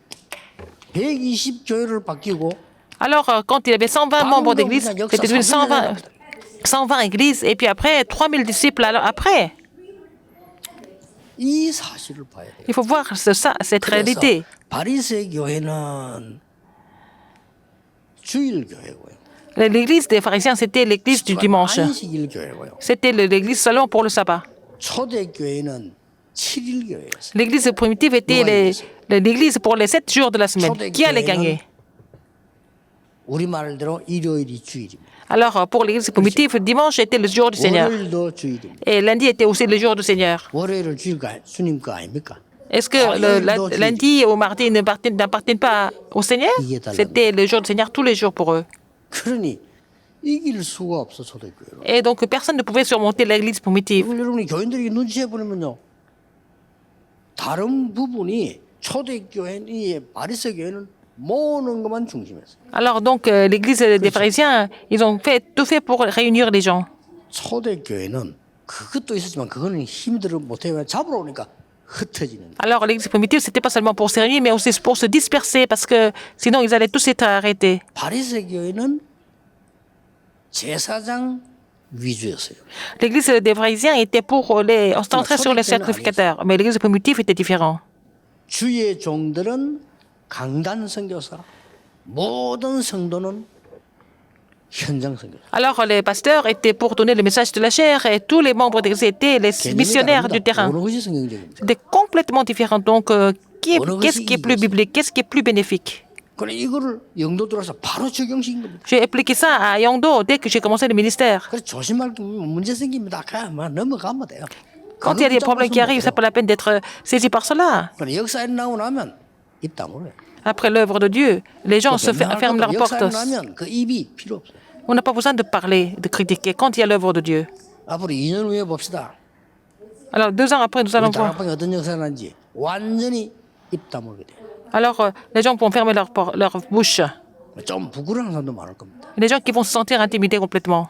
120 교회를 바뀌고. Alors, quand il y avait 120 membres d'église, c'était devenu 120 églises, et puis après, 3000 disciples après. 이 사실을 봐야 돼요. Il faut voir cette réalité. 바리새 교회는 주일 교회고요. L'église des pharisiens, c'était l'église du dimanche. 안식일 교회고요. C'était l'église seulement pour le sabbat. 초대 교회는 7일 교회였어요. L'église primitive était l'église pour les 7 jours de la semaine. Qui allait gagner? 우리 말대로 일요일이 주일입니다. Alors, pour l'église primitive, dimanche était le jour du Seigneur. 월요일도 주일입니다. Et lundi était aussi le jour du Seigneur. 월요일은 주님 거 아닙니까? Est-ce que le lundi ou mardi n'appartiennent pas au Seigneur? C'était le jour du Seigneur tous les jours pour eux. 그러니 이길 수가 없어 초대교회로. Et donc, personne ne pouvait surmonter l'église primitive. 여러분이 교인들이 눈치해 보면요, 다른 부분이 초대교회니 바리새 교회는 모으는 것만 중심했어요. Alors donc, l'église des pharisiens, ils ont tout fait pour réunir les gens. 초대교회는 그것도 있었지만 그거는 힘들어 못해요. 잡으러 오니까 흩어지는. Alors l'église primitive, c'était pas seulement pour se réunir, mais aussi pour se disperser, parce que sinon ils allaient tous être arrêtés. 바리새 교회는 제사장 위주였어요. L'église des pharisiens était pour les centrer sur les sacrificateurs, mais l'église primitive était différent. 주의 종들은 강단 선교사, 모든 성도는 현장 선교사. Alors les pasteurs étaient pour donner le message de la chair, et tous les membres de l'église étaient les missionnaires du terrain. 어느 것이 성경적입니까? C'était complètement différent. Donc, qu'est-ce qui est plus biblique? Qu'est-ce qui est plus bénéfique? 그래 이거를 영도 들어서 바로 적용시킨 겁니다. J'ai appliqué ça à Yangdo dès que j'ai commencé le ministère. 그래 조심할 게 문제 생깁니다. 그냥 넘어가면 돼요. Quand il y a des problèmes qui arrivent, ça pas la peine d'être saisi par cela. 그래 역사에 나오고 나면 입 다물어요. Après l'œuvre de Dieu, les gens se ferment leurs portes. 역사에 나면 그 입이 필요 없어요. On n'a pas besoin de parler, de critiquer quand il y a l'œuvre de Dieu. 앞으로 2년 후에 봅시다. Alors 2 ans après, nous allons voir. 다락방에 어떤 역사가 난지 완전히 입 다물게 돼요. Alors les gens vont fermer leur bouche. 좀 부끄러운 사람도 많을 겁니다. Les gens qui vont se sentir intimidés complètement.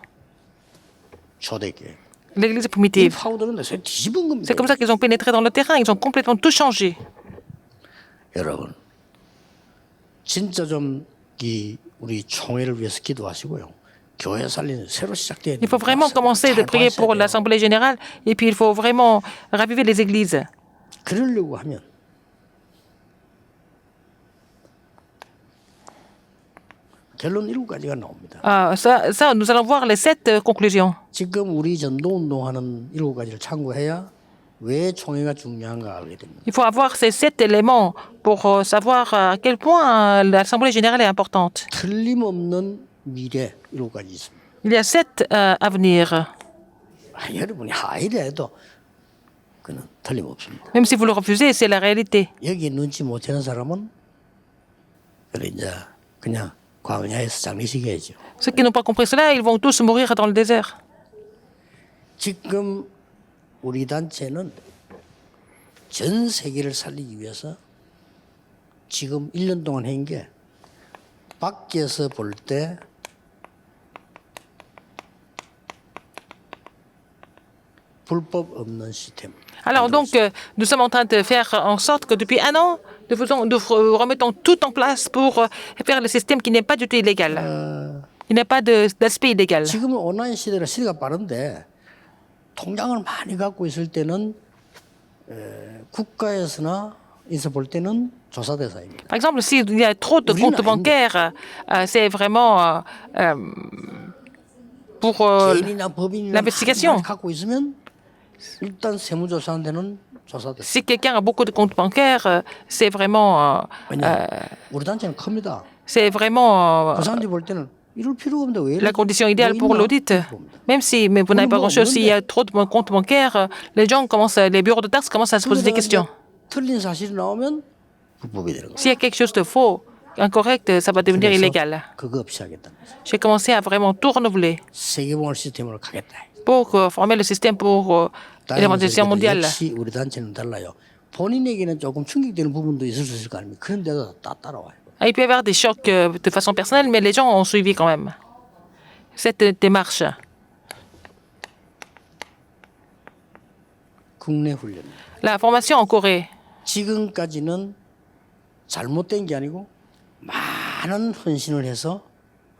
초대교회. L'église 이 primitive. 파고드는데 새 뒤집은 겁니다. C'est comme ça qu'ils ont pénétré dans le terrain. Ils ont complètement tout changé. 여러분, 진짜 좀 우리 총회를 위해서 기도하시고요. 교회 살리는 새로 시작돼야 Il faut vraiment commencer de prier pour l'Assemblée générale, et puis il faut vraiment raviver les églises. 그러려고 하면 결론 7가지가 나옵니다. Ça, nous allons voir les 7 conclusions. 지금 우리 전도운동하는 7가지를 참고해야 왜 총회가 중요한가 알게 됩니다. Il faut avoir ces 7 éléments pour savoir à quel point l'Assemblée générale est importante. 틀림없는 미래 7가지 있습니다. Il y a 7 avenirs. 여러분이 하이래도 그는 틀림없습니다. Même si vous le refusez, c'est la réalité. 여기 눈치 못 채는 사람은 그래 이제 그냥 광야에서 장례식 해야죠. Ceux qui n'ont pas compris cela, ils vont tous mourir dans le désert. 지금 우리 단체는 전 세계를 살리기 위해서 지금 1년 동안 한 게 밖에서 볼 때 불법 없는 시스템. Alors donc, nous sommes en train de faire en sorte que depuis 1 an, nous remettons tout en place pour faire le système qui n'est pas du tout illégal. Il n'y a pas d'aspect illégal. 지금은 온라인 시대라 시대가 빠른데 통장을 많이 갖고 있을 때는 국가에서나 인사 볼 때는 조사 대상입니다. Par exemple, s'il y a trop de comptes bancaires, c'est vraiment pour 개인이나 법인이나 l'investigation. 갖고 있으면 일단 세무조사한 데는 조사됐어요. Si quelqu'un a beaucoup de comptes bancaires, c'est vraiment, 왜냐? 우리 단체는 큽니다. c'est vraiment 그 사람들이 볼 때는 이럴 필요가 없는데 왜 la 이러지? condition idéale 뭐 pour 있나? l'audit. 이렇게 봅니다. Même si mais vous n'avez pas Oui, bon, grand-chose, s'il y a trop de comptes bancaires, les gens commencent, les bureaux de taxes commencent à se poser des 그러다가 questions. 이제 틀린 사실이 나오면 불법이 되는 거예요. S'il y a quelque chose de faux, incorrect, ça va devenir 그래서 illégal. 그거 없이 하겠다는 거죠. J'ai commencé à vraiment tout renouveler 세계봉합 시스템으로 가겠다. pour former le système pour l'évangélisation mondiale. 역시 우리 단체는 달라요. 본인에게는 조금 충격되는 부분도 있을 수 있을 거 아닙니까? 그런데도 다 따라와요. Il peut y avoir des chocs de façon personnelle, mais les gens ont suivi quand même cette démarche. 국내 훈련. La formation en Corée, 지금까지는 잘못된 게 아니고 많은 헌신을 해서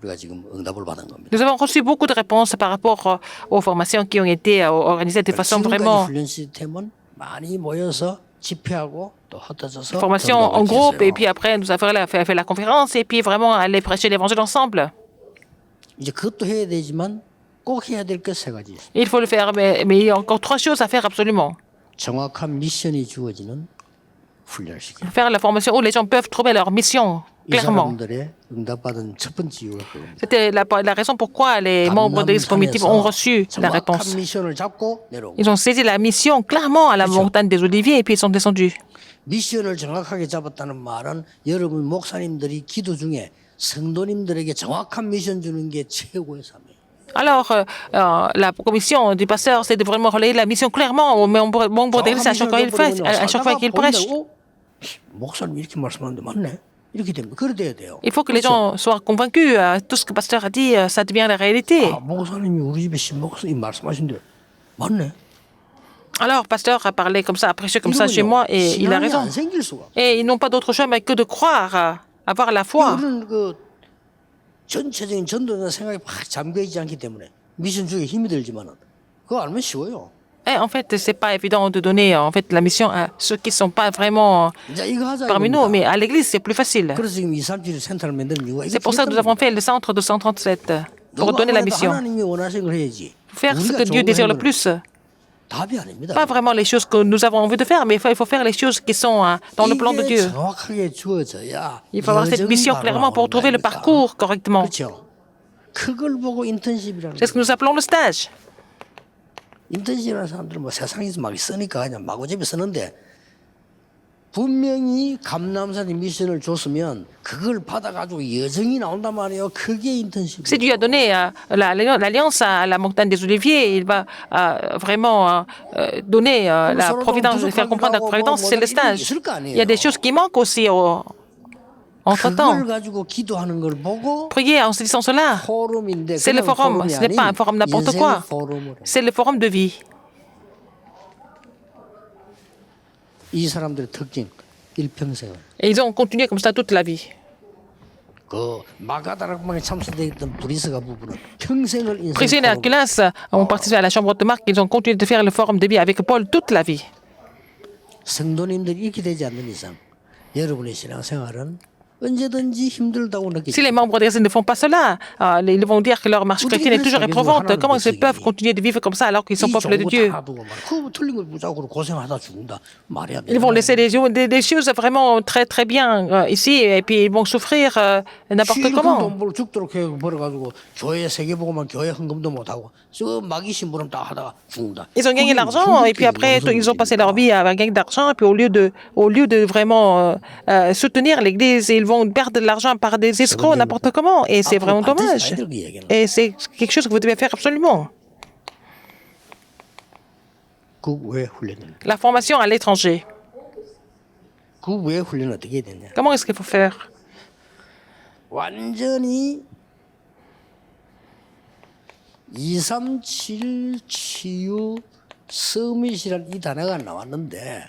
우리가 지금 응답을 받은 겁니다. nous avons reçu beaucoup de réponses par rapport aux formations qui ont été organisées de façon 지금까지 vraiment 훈련 시스템은 많이 모여서 집회하고 또 흩어져서 formation en groupe, et puis après nous avons fait la conférence, et puis vraiment aller prêcher l'évangile ensemble. 이제 그것도 해야 되지만 꼭 해야 될 것 세 가지 있습니다. Il faut le faire, mais il y a encore 3 choses à faire absolument. 정확한 미션이 주어지는 훈련을 시켜요. Faire la formation où les gens peuvent trouver leur mission 이 clairement. 사람들의 응답받은 첫 번째 이유가 그겁니다. C'était la raison pourquoi les membres de l'ex-comité ont reçu la réponse. 정확한 미션을 잡고 내려오고 Ils ont saisi la mission clairement à la montagne des Oliviers et puis ils sont descendus. 미션을 정확하게 잡았다는 말은 여러분 목사님들이 기도 중에 성도님들에게 정확한 미션 주는 게 최고의 삶이에요. Alors, la commission du pasteur, c'est de vraiment relayer la mission clairement aux membres de l'église à chaque fois qu'il prêche. 목사님 이렇게 말씀하는데 맞네. 이렇게 됩니다. 그래 돼야 돼요. Il faut que les gens soient convaincus. Tout ce que le pasteur a dit, ça devient la réalité. 아, 목사님이 우리 집에 신목사님 말씀하신데 맞네. Alors, pasteur a parlé comme ça, a prêché comme ça chez moi et il a 신앙이 raison. 안 생길 수가. Et ils n'ont pas d'autre choix mais que de croire, avoir la foi. 우리는 그 전체적인 전도자 생각이 확 잠겨 있지 않기 때문에 미션 주기 힘이 들지만은 그거 알면 쉬워요. Et en fait, c'est pas évident de donner en fait la mission à ceux qui sont pas vraiment 이제 이거 하자 parmi nous, 이겁니다. mais à l'église c'est plus facile. 그래서 지금 237 센터를 만드는 이유가 C'est pour ça que nous avons fait le centre de 137 pour donner la mission. 하나님이 원하시는 걸 해야지. Faire ce 우리가 que Dieu 좋은 désire le 행동을 plus. 답이 아닙니다. Pas vraiment les choses que nous avons envie de faire, mais il faut faire les choses qui sont dans le plan de 이게 Dieu. 정확하게 주어져야 Il faut avoir cette mission clairement pour trouver le parcours correctement. 그렇죠. 그걸 보고 인턴십이라는 C'est ce que nous appelons le stage. 인턴십이라는 사람들은 뭐 세상에서 막 쓰니까 그냥 마구잡이 쓰는데 분명히 감남산이 미션을 줬으면 그걸 받아가지고 여정이 나온단 말이에요. 그게 인턴십. Si Dieu a donné l'alliance à la montagne des Oliviers, il va vraiment donner la providence, faire comprendre la providence, c'est le stage. Il y a des choses qui manquent aussi entre-temps. 그걸 가지고 기도하는 걸 보고 Prier en se disant cela, 포럼인데 c'est le 그냥 forum, 포럼이 ce n'est 아닌 pas un forum n'importe 인생 quoi, 포럼으로. c'est le forum de vie. 이 사람들의 특징 일평생을 Et ils ont continué comme ça toute la vie. 그 마가다락방에 참석했던 브리스가 부부는 평생을 인생 Priscille et 포럼 Aquilas ont participé à la chambre de Marc, ils ont continué de faire le forum de vie avec Paul toute la vie. 성도님들이 이렇게 되지 않는 이상 여러분의 신앙생활은 언제든지 힘들다고 느끼죠. Si les membres de l'Église ne font pas cela, ils vont dire que leur marche chrétienne est toujours éprouvante. Comment ils peuvent continuer de vivre comme ça alors qu'ils sont peuple de Dieu? 그 틀린 걸 붙잡고 고생하다 죽는다 말이 안 돼. Ils vont laisser des choses vraiment très très bien ici et puis ils vont souffrir n'importe comment. 돈 벌 죽도록 벌어가지고 교회 세계보고만 교회 헌금도 못 하고 저 마귀 심부름 다 하다가 죽는다. Ils ont gagné l'argent et puis après ils ont passé leur vie à gagner de l'argent et puis au lieu de vraiment soutenir l'Église, ils vont perdre de l'argent par des escrocs n'importe comment et c'est vraiment dommage. Et c'est quelque chose que vous devez faire absolument. 그 외 훈련은 La formation à l'étranger. 그 외 훈련은 어떻게 해야 되냐? Comment est-ce qu'il faut faire? 완전히 237 치유 서밋이라는 이 단어가 나왔는데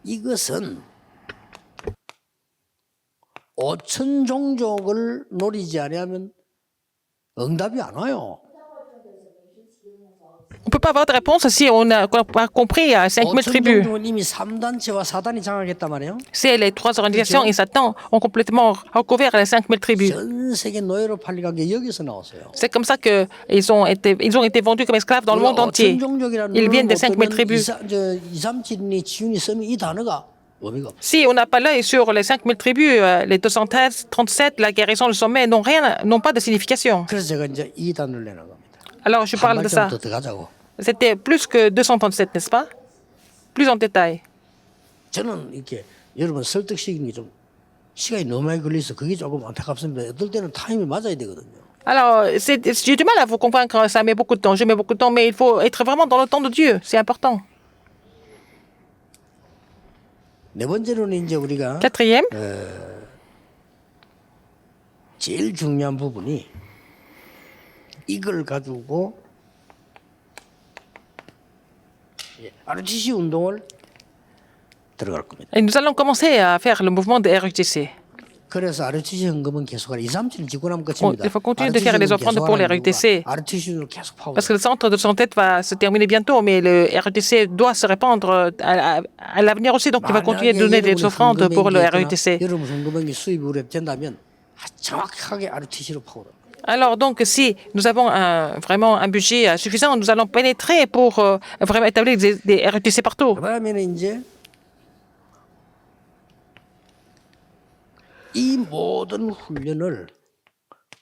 이것은 5천 종족을 노리지 않으면 응답이 안 와요. On ne peut pas avoir de réponse si on a compris 5000 tribus. 정도는 이미 3단체와 사단이 장악했단 말이에요. C'est les trois organisations et Satan ont complètement recouvert les 5000 tribus. 전 세계 노예로 팔려간 게 여기서 나왔어요. C'est comme ça qu'ils ont été vendus comme esclaves dans le monde entier. Ils viennent des 5000 tribus. 237이 지훈이 쓰면 이 단어가 의미가 없어요. Si on n'a pas l'œil sur les 5000 tribus, les 237, la guérison, le sommet n'ont pas de signification. 그래서 제가 이제 이 단어를 내는 겁니다. Alors je parle de ça. 더 들어가자고. C'était plus que 237, n'est-ce pas? Plus en détail. 저는 이렇게 여러분 설득시키는 게 좀 시간이 너무 많이 걸려서 그게 조금 안타깝습니다. 어떨 때는 타임이 맞아야 되거든요. Alors, j'ai du mal à vous convaincre, ça met beaucoup de temps, je mets beaucoup de temps, mais il faut être vraiment dans le temps de Dieu, c'est important. 네 번째로는 이제 우리가 Quatrième, 제일 중요한 부분이 이걸 가지고 RTC 운동을 들어갈 겁니다. et nous allons commencer à faire le mouvement de RUTC. 그래서 RTC 헌금은 계속하라. 2, 3, 7을 지고 나면 끝입니다. Il faut continuer de faire les offrandes pour les RUTC. RTC로 계속 파고. Parce que le centre de santé va se terminer bientôt, mais le RUTC doit se répandre à l'avenir aussi, donc il va continuer de donner des offrandes pour le RUTC. 여러분 헌금이 수입이 우리 된다면 정확하게 RTC로 파고라. Alors donc, si nous avons vraiment un budget suffisant, nous allons pénétrer pour vraiment établir des RUTC partout. 그다음에는 이제 이 모든 훈련을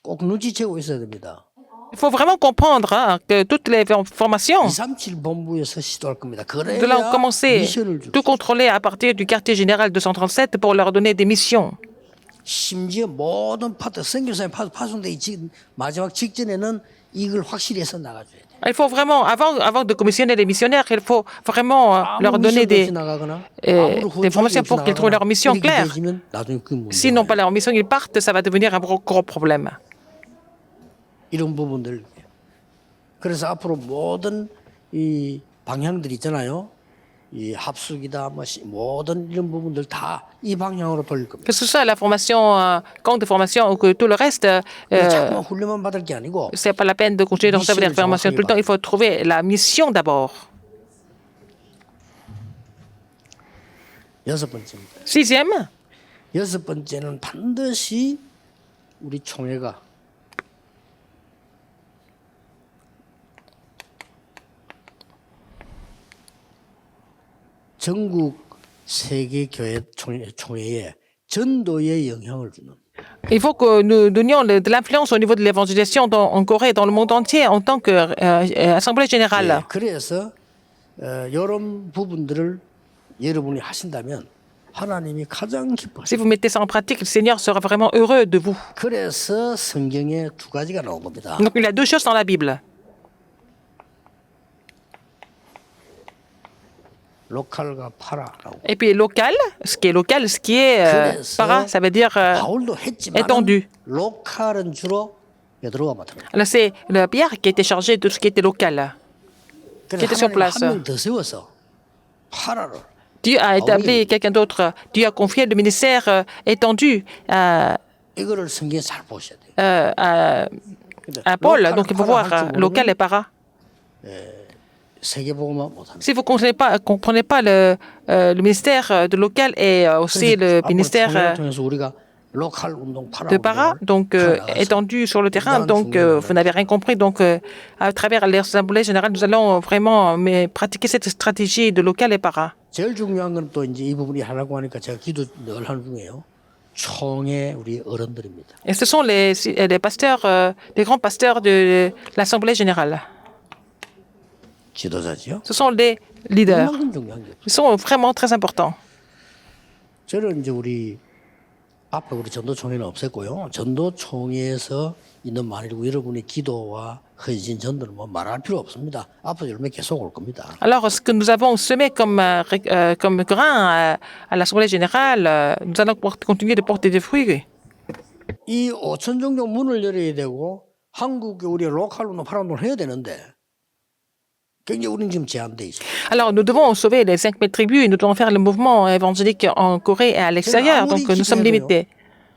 꼭 눈치채고 있어야 됩니다. Il faut vraiment comprendre que toutes les formations, 237 본부에서 시도할 겁니다. 그래야 nous allons commencer 미션을 줄 tout contrôler à partir du quartier général 237 pour leur donner des missions. 심지어 모든 파트 선교사의 파송되기 마지막 직전에는 이걸 확실히 해서 나가줘야 돼. Il faut vraiment, avant de commissionner les missionnaires, il faut vraiment leur donner des formations pour qu'ils trouvent leur mission claire. S'ils n'ont pas leur mission, ils partent, ça va devenir un gros problème. 이런 부분들. 그래서 앞으로 모든 이 방향들이 있잖아요. 이 합숙이다, 모든 이런 부분들 다 이 방향으로 돌릴 겁니다. Que ce soit la formation, camp de formation ou que tout le reste, 자꾸만 훈련만 받을 게 아니고. c'est pas la peine de continuer de recevoir des formations tout le temps. Il faut trouver la mission d'abord. 여섯 번째입니다. Sixième, 여섯 번째는 반드시 우리 총회가 전국 세계 교회 총회에 전도에 영향을 주는. il faut que nous donnions de l'influence au niveau de l'évangélisation en Corée et dans le monde entier en tant qu'assemblée générale. 예, 그래서 이런 부분들을 여러분이 하신다면 하나님이 가장 기뻐하시고. Si vous mettez ça en pratique, le Seigneur sera vraiment heureux de vous. 그래서 성경에 두 가지가 나온 겁니다. Donc il y a deux choses dans la Bible. 로컬과 파라라고. Et puis local, ce qui est para, ça veut dire 바울도 했지만 étendu. 로컬은 주로 베드로가 맡습니다. Alors c'est le Pierre qui était chargé de tout ce qui était local, qui était sur place. 한명더 세워서 파라를. Dieu a établi quelqu'un d'autre. Dieu a confié le ministère étendu 이거를 성경에 잘 보셔야 돼요. à Paul. Donc il faut voir local et para. 세계복음만 못합니다. Si vous ne comprenez pas le ministère de local et aussi le ministère 통해서 우리가 로컬 운동 de para, donc étendu sur le terrain, donc vous n'avez rien compris. Donc à travers l'Assemblée générale, nous allons vraiment pratiquer cette stratégie de local et para. 제일 중요한 건 또 이제 이 부분이 하라고 하니까 제가 기도 늘 하는 중이에요. 총회 우리 어른들입니다. Et ce sont les pasteurs, les grands pasteurs de l'Assemblée générale. 지도자지요. Ce sont les leaders. 그만큼 중요한 게 없어요. Ils sont vraiment très importants. 저는 이제 우리 앞에 우리 전도총회는 없앴고요. 전도총회에서 있는 말이고 여러분의 기도와 헌신 전도를 뭐 말할 필요 없습니다. 앞으로 열매 계속 올 겁니다. Alors, ce que nous avons semé comme grain à l'Assemblée générale, nous allons continuer de porter des fruits. 이 5천 종족 문을 열어야 되고 한국에 우리 로컬 운동 파란동을 해야 되는데 굉장히 우리는 지금 제한돼 있어요. Alors, nous devons sauver les 5000 tribus et nous devons faire le mouvement évangélique en Corée et à l'extérieur. Donc, nous sommes limités.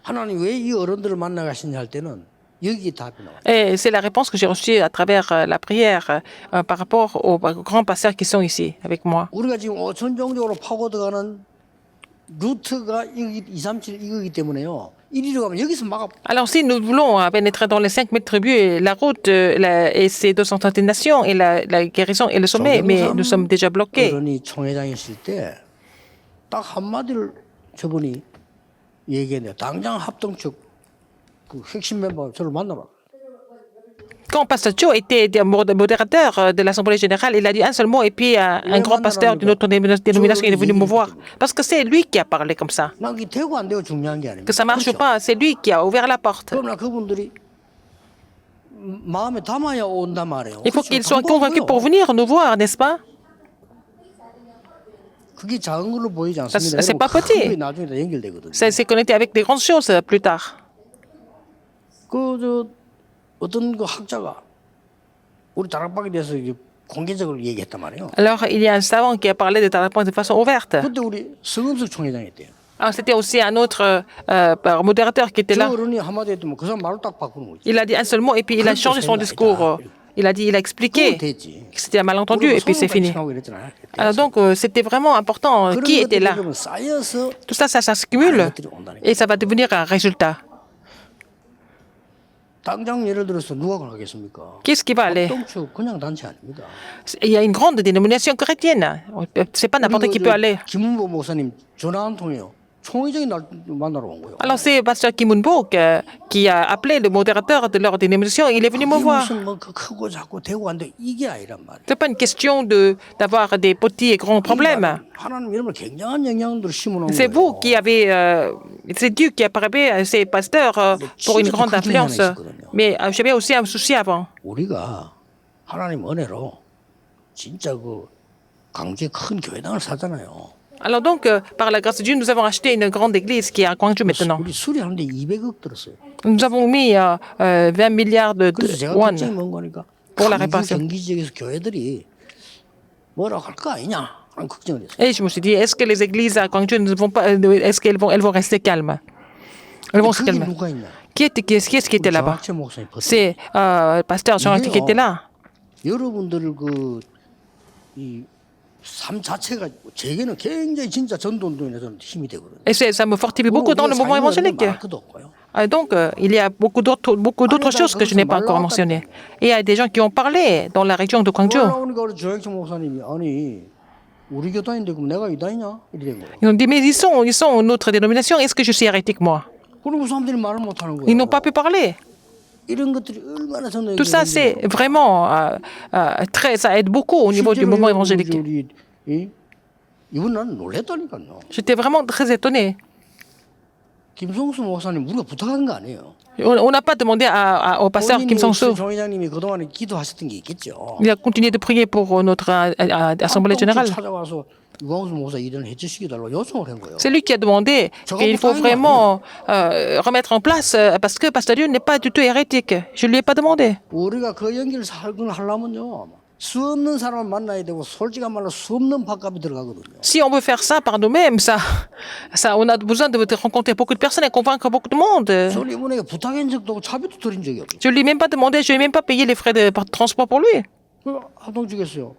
하나님 왜 이 어른들을 만나 가시냐 할 때는 여기 답이 나와요. Et c'est la réponse que j'ai reçue à travers la prière par rapport aux grands pasteurs qui sont ici avec moi. 우리가 지금 전종적으로 파고들어가는 루트가 여기 237 이거기 때문에요. 이리로 가면 여기서 막아. Alors, si nous voulons pénétrer dans les 5000 tribus, la route et ces 230 nations et la guérison et le sommet, mais nous sommes déjà bloqués. 어른이 총회장이실 때 딱 한마디를 저분이 얘기했네요. 당장 합동측 그 핵심 멤버 저를 만나라. Quand Pasteur Cho était modérateur de l'Assemblée générale, il a dit un seul mot et puis un grand pasteur d'une autre dénomination est venu me voir. Parce que c'est lui qui a parlé comme ça. 난 이게 되고 안 되고 중요한 게 아닙니다. Que ça marche ou pas, c'est lui qui a ouvert la porte. 그러나 그분들이 마음에 담아야 온단 말이에요. Il faut qu'ils soient convaincus pour venir nous voir, n'est-ce pas? 그게 작은 걸로 보이지 않습니다. C'est pas petit. 그게 나중에 다 연결되거든요. C'est connecté avec des grandes choses plus tard. 어떤 그 학자가 우리 다락방에 대해서 이제 공개적으로 얘기했단 말이에요. Alors, il y a un savant qui a parlé de Tarapang de façon ouverte. 그때 우리 성음석 총회장이 있대요. Alors, c'était aussi un autre modérateur qui était 저 là. 어른이 한마디 했더니 그 사람 말을 딱 바꾸는 거지. Il a dit un seul mot et puis il a changé son discours. Il a dit, il a expliqué 그건 됐지. que c'était un malentendu et puis c'est fini. 하고 이랬잖아요. Alors donc, c'était vraiment important qui était là. 그러면 쌓여서 Tout ça, ça s'accumule et ça va devenir un résultat. 당장 예를 들어서 누가 가겠습니까? Qu'est-ce qui va aller? 합동측 그냥 단체 아닙니다. Il y a une grande dénomination chrétienne. C'est pas n'importe qui peut aller. 김은보 목사님 전화 한 통해요. 총회장이 날 만나러 온 거예요. Alors c'est Pasteur Kim Moon-bo qui a appelé le modérateur de leur dénomination. Il est venu me voir. 무슨 뭐그 크고 작고 되고 안 돼 이게 아니란 말이에요. C'est pas une question d'avoir des petits et grands problèmes. 하나님 이름을 굉장한 영향들을 심어놓은 C'est 거예요. vous qui avez, c'est Dieu qui a préparé ces pasteurs pour une grande influence. Mais j'avais aussi un souci avant. 우리가 하나님 은혜로 진짜 그 강주에 큰 교회당을 사잖아요. Alors donc, par la grâce de Dieu, nous avons acheté une grande église qui est à Gwangju maintenant. 우리 수리하는데 200억 들었어요. Nous avons mis 20 milliards de 그래서 제가 won. 걱정이 뭔 거니까 pour la 강주 réparation. 경기 지역에서 교회들이 뭐라고 할 거 아니냐 하는 걱정을 했어요. Et je me suis dit, est-ce que les églises à Gwangju ne vont pas, est-ce elles vont rester calmes? Elles vont se 그게 calmer. 누가 있냐? Qui est-ce qui était là-bas? 정학채 목사님 버튼. C'est le pasteur Jean qui était là. 여러분들 그이 삶 자체가 제게는 굉장히 진짜 전도운동에서는 힘이 되거든요. Et ça me fortifie beaucoup dans le mouvement évangélique. 것도 없고요. Donc, il y a beaucoup d'autres choses que je n'ai pas encore mentionnées. Et il y a des gens qui ont parlé dans la région de Gwangju. 올라오니까 우리 조혁철 목사님이 아니 우리 교단인데 그럼 내가 이단이냐 이래 된 거예요. Ils ont dit, mais ils sont notre dénomination, est-ce que je suis hérétique moi? 그리고 사람들이 말을 못 하는 Ils 거예요. n'ont pas pu parler. 이런 것들이 얼마나 저는 Tout ça, c'est vraiment ça aide beaucoup au niveau du mouvement évangélique. 이분 나는 놀랬다니까요. J'étais vraiment très étonné. 김성수 목사님 우리가 부탁한 거 아니에요. On n'a pas demandé au pasteur Kim Song-soo. 정 회장님이 그동안에 기도하셨던 게 있겠죠. Il a continué de prier pour notre assemblée générale. 찾아와서 유광수 목사 일을 해주시기 달라고 요청을 한 거예요. C'est lui qui a demandé qu'il faut vraiment remettre en place parce que Pasteur Dieu n'est pas du tout hérétique. Je lui ai pas demandé. 우리가 그 연기를 하려면요. 수 없는 사람을 만나야 되고 솔직한 말로 수 없는 밥값이 들어가거든요. Si on veut faire ça par nous-mêmes, on a besoin de rencontrer beaucoup de personnes et convaincre beaucoup de monde. 저는 이분에게 부탁한 적도 없고 차비도 드린 적이 없어요. Je lui ai même pas demandé, je lui ai même pas payé les frais de transport pour lui. 그 합동주겠어요.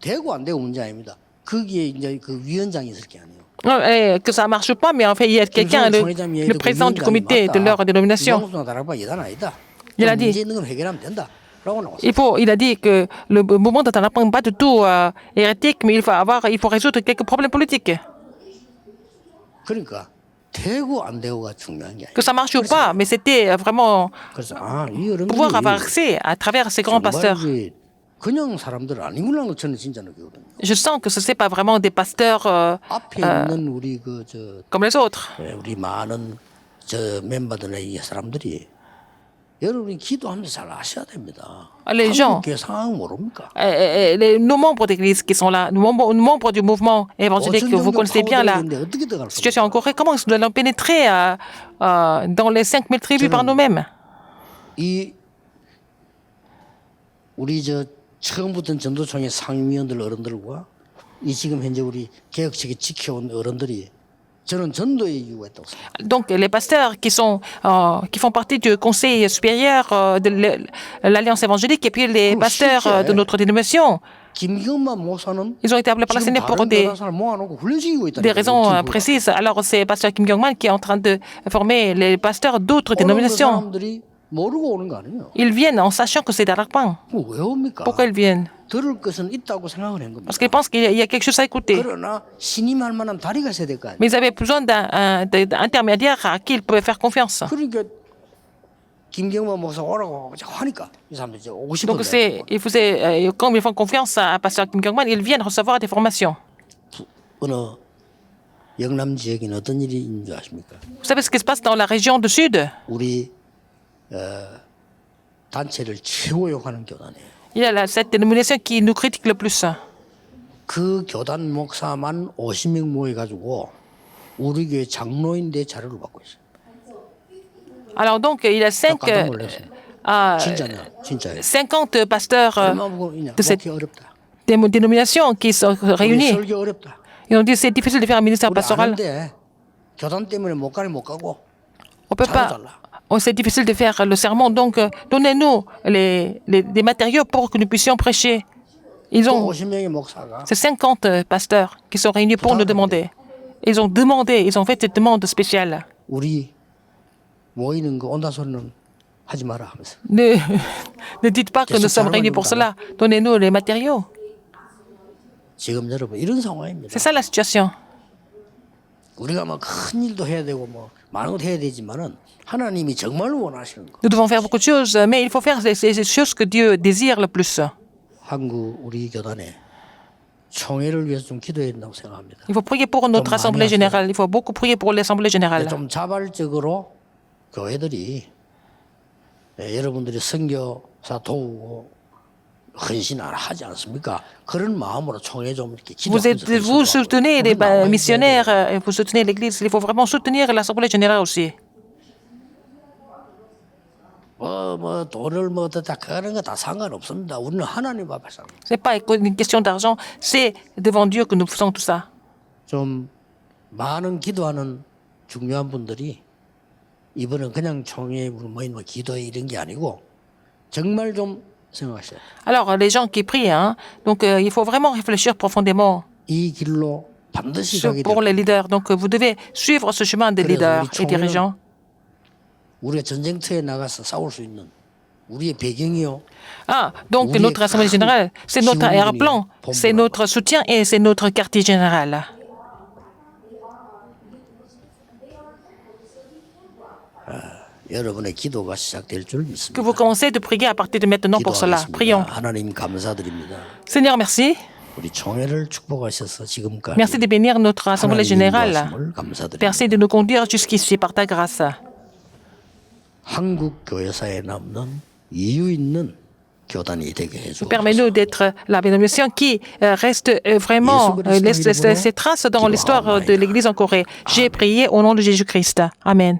되고 안 되고 문제 아닙니다. 거기에 이제 그 위원장이 있을 게 아니에요. Non, que ça marche pas, mais en fait, il y a quelqu'un, le président du comité de leur dénomination. Il a dit, 문제 있는 건 해결하면 된다. il a dit que le mouvement de Tanapang n'est pas du tout hérétique, mais il faut résoudre quelques problèmes politiques. 그러니까 되고 안 되고가 중요한 게 아니에요. Que ça marche ou pas, mais c'était vraiment 그래서 이 어른들이 pouvoir avoir accès à travers ces grands pasteurs. 그냥 사람들 아니구나 거 저는 진짜 느끼거든요. Je sens que ce n'est pas vraiment des pasteurs 앞에 있는 우리 comme les autres. 우리 많은 멤버들의 이 사람들이 여러분이 기도하면서 잘 아셔야 됩니다. Les gens, 교회 상황 모릅니까? nos membres d'église qui sont là, nos membres du mouvement évangélique que vous connaissez bien la situation en Corée, comment nous allons pénétrer dans les 5000 tribus par nous-mêmes? 이 우리 처음부터 전도총회 상임위원들 어른들과 이 지금 현재 우리 개혁책에 지켜온 어른들이 저는 전도의 이유가 있다고 생각합니다. Donc, les pasteurs qui font partie du conseil supérieur de l'Alliance évangélique et puis les pasteurs de notre dénomination, 김경만 목사는 ils ont été appelés par le 지금 Seigneur pour 다른 des 교단사를 모아놓고 훈련시키고 있다는 raisons précises. Alors, c'est pasteur Kim Kyung-man qui est en train de former les pasteurs d'autres dénominations. 사람들이 모르고 오는 거 아니에요. Ils viennent en sachant que c'est d'Arakpang. 왜 옵니까? Pourquoi ils viennent? 들을 것은 있다고 생각을 한 겁니다. Parce qu'ils pensent qu'il y a quelque chose à écouter. 그러나 신임할 만한 다리가 있어야 될 거 아니에요. Mais ils avaient besoin d'un intermédiaire à qui ils pouvaient faire confiance. 그러니까 김경만 목사 오라고 하니까 이 사람들이 이제 오고 Donc, 싶은데 comme ils font confiance à pasteur Kim Kyung-man, ils viennent recevoir des formations. 어느 영남 지역에는 어떤 일이 있는 줄 아십니까? Vous savez ce qui se passe dans la région du Sud? 우리 단체를 최고 욕하는 교단이에요. Il y a cette dénomination qui nous critique le plus. 그 교단 목사만 50명 모여가지고 우리 교회 장로인대 자료를 받고 있어요. Alors donc, il y a 깜짝 놀랐어요. 진짜냐, 진짜예요. 50 pasteurs 얼마 보고 있냐? de cette 목회 어렵다. dénomination qui sont 우리 réunis. 설교 어렵다. Ils ont dit c'est difficile de faire un ministère 우리 pastoral. 아는데 교단 때문에 못 가고 On peut pas. 잘라달라. C'est difficile de faire le sermon, donc donnez-nous des matériaux pour que nous puissions prêcher. Ils ont 50명의 목사가 ces 50 pasteurs qui sont réunis pour nous demander. Ils ont demandé, ils ont fait cette demande spéciale. 우리 모이는 거 온다 소리는 하지 마라 하면서. Ne dites pas que nous sommes réunis pour cela. Donnez-nous les matériaux. 지금 여러분 이런 상황입니다. C'est ça la situation. 우리가 뭐 큰 일도 해야 되고 뭐 많은 것도 해야 되지만은 하나님이 정말 원하시는 거. Nous devons faire beaucoup de choses, mais il faut faire ces choses que Dieu désire le plus. 한국 우리 교단에 총회를 위해서 좀 기도해야 된다고 생각합니다. Il faut prier pour notre assemblée générale. Il faut beaucoup prier pour l'assemblée générale. 좀 자발적으로 교회들이 여러분들이 선교사 도우고 헌신 안 하지 않습니까? 그런 마음으로 총회 좀 이렇게 기도하면서 Vous soutenez les missionnaires, vous soutenez l'Église. Il faut vraiment soutenir l'assemblée générale aussi. 뭐 돈을 뭐 어떻다 그런 거 다 상관없습니다. 우리는 하나님 앞에서 Ce n'est pas une question d'argent, c'est devant Dieu que nous faisons tout ça. 좀 많은 기도하는 중요한 분들이 이번은 그냥 총회에 모이는 기도회 이런 게 아니고 정말 좀 생각하셔야 돼요. Alors, les gens qui prient, hein, donc il faut vraiment réfléchir profondément 이 길로 반드시 가게 pour 돼요. les leaders. Donc, vous devez suivre ce chemin des leaders et dirigeants. 우리가 전쟁터에 나가서 싸울 수 있는 우리의 배경이요. Ah, donc notre assemblée générale, c'est notre aéroplan, c'est notre soutien et c'est notre quartier général. 여러분의 기도가 시작될 줄 믿습니다. Que vous commencez de prier à partir de maintenant pour cela. 기도하겠습니다. Prions. 하나님 감사드립니다. Seigneur, merci. 우리 총회를 축복하셔서 지금까지 Merci de bénir notre assemblée 하나님 générale. 인도하심을 감사드립니다. Merci de nous conduire jusqu'ici par ta grâce. 한국 교회사에 남는 이유 있는 교단이 되게 해주옵소서. Permets-nous d'être la bénédiction qui reste vraiment, laisse ses traces dans l'histoire de l'Église en Corée. J'ai prié au nom de Jésus-Christ. Amen.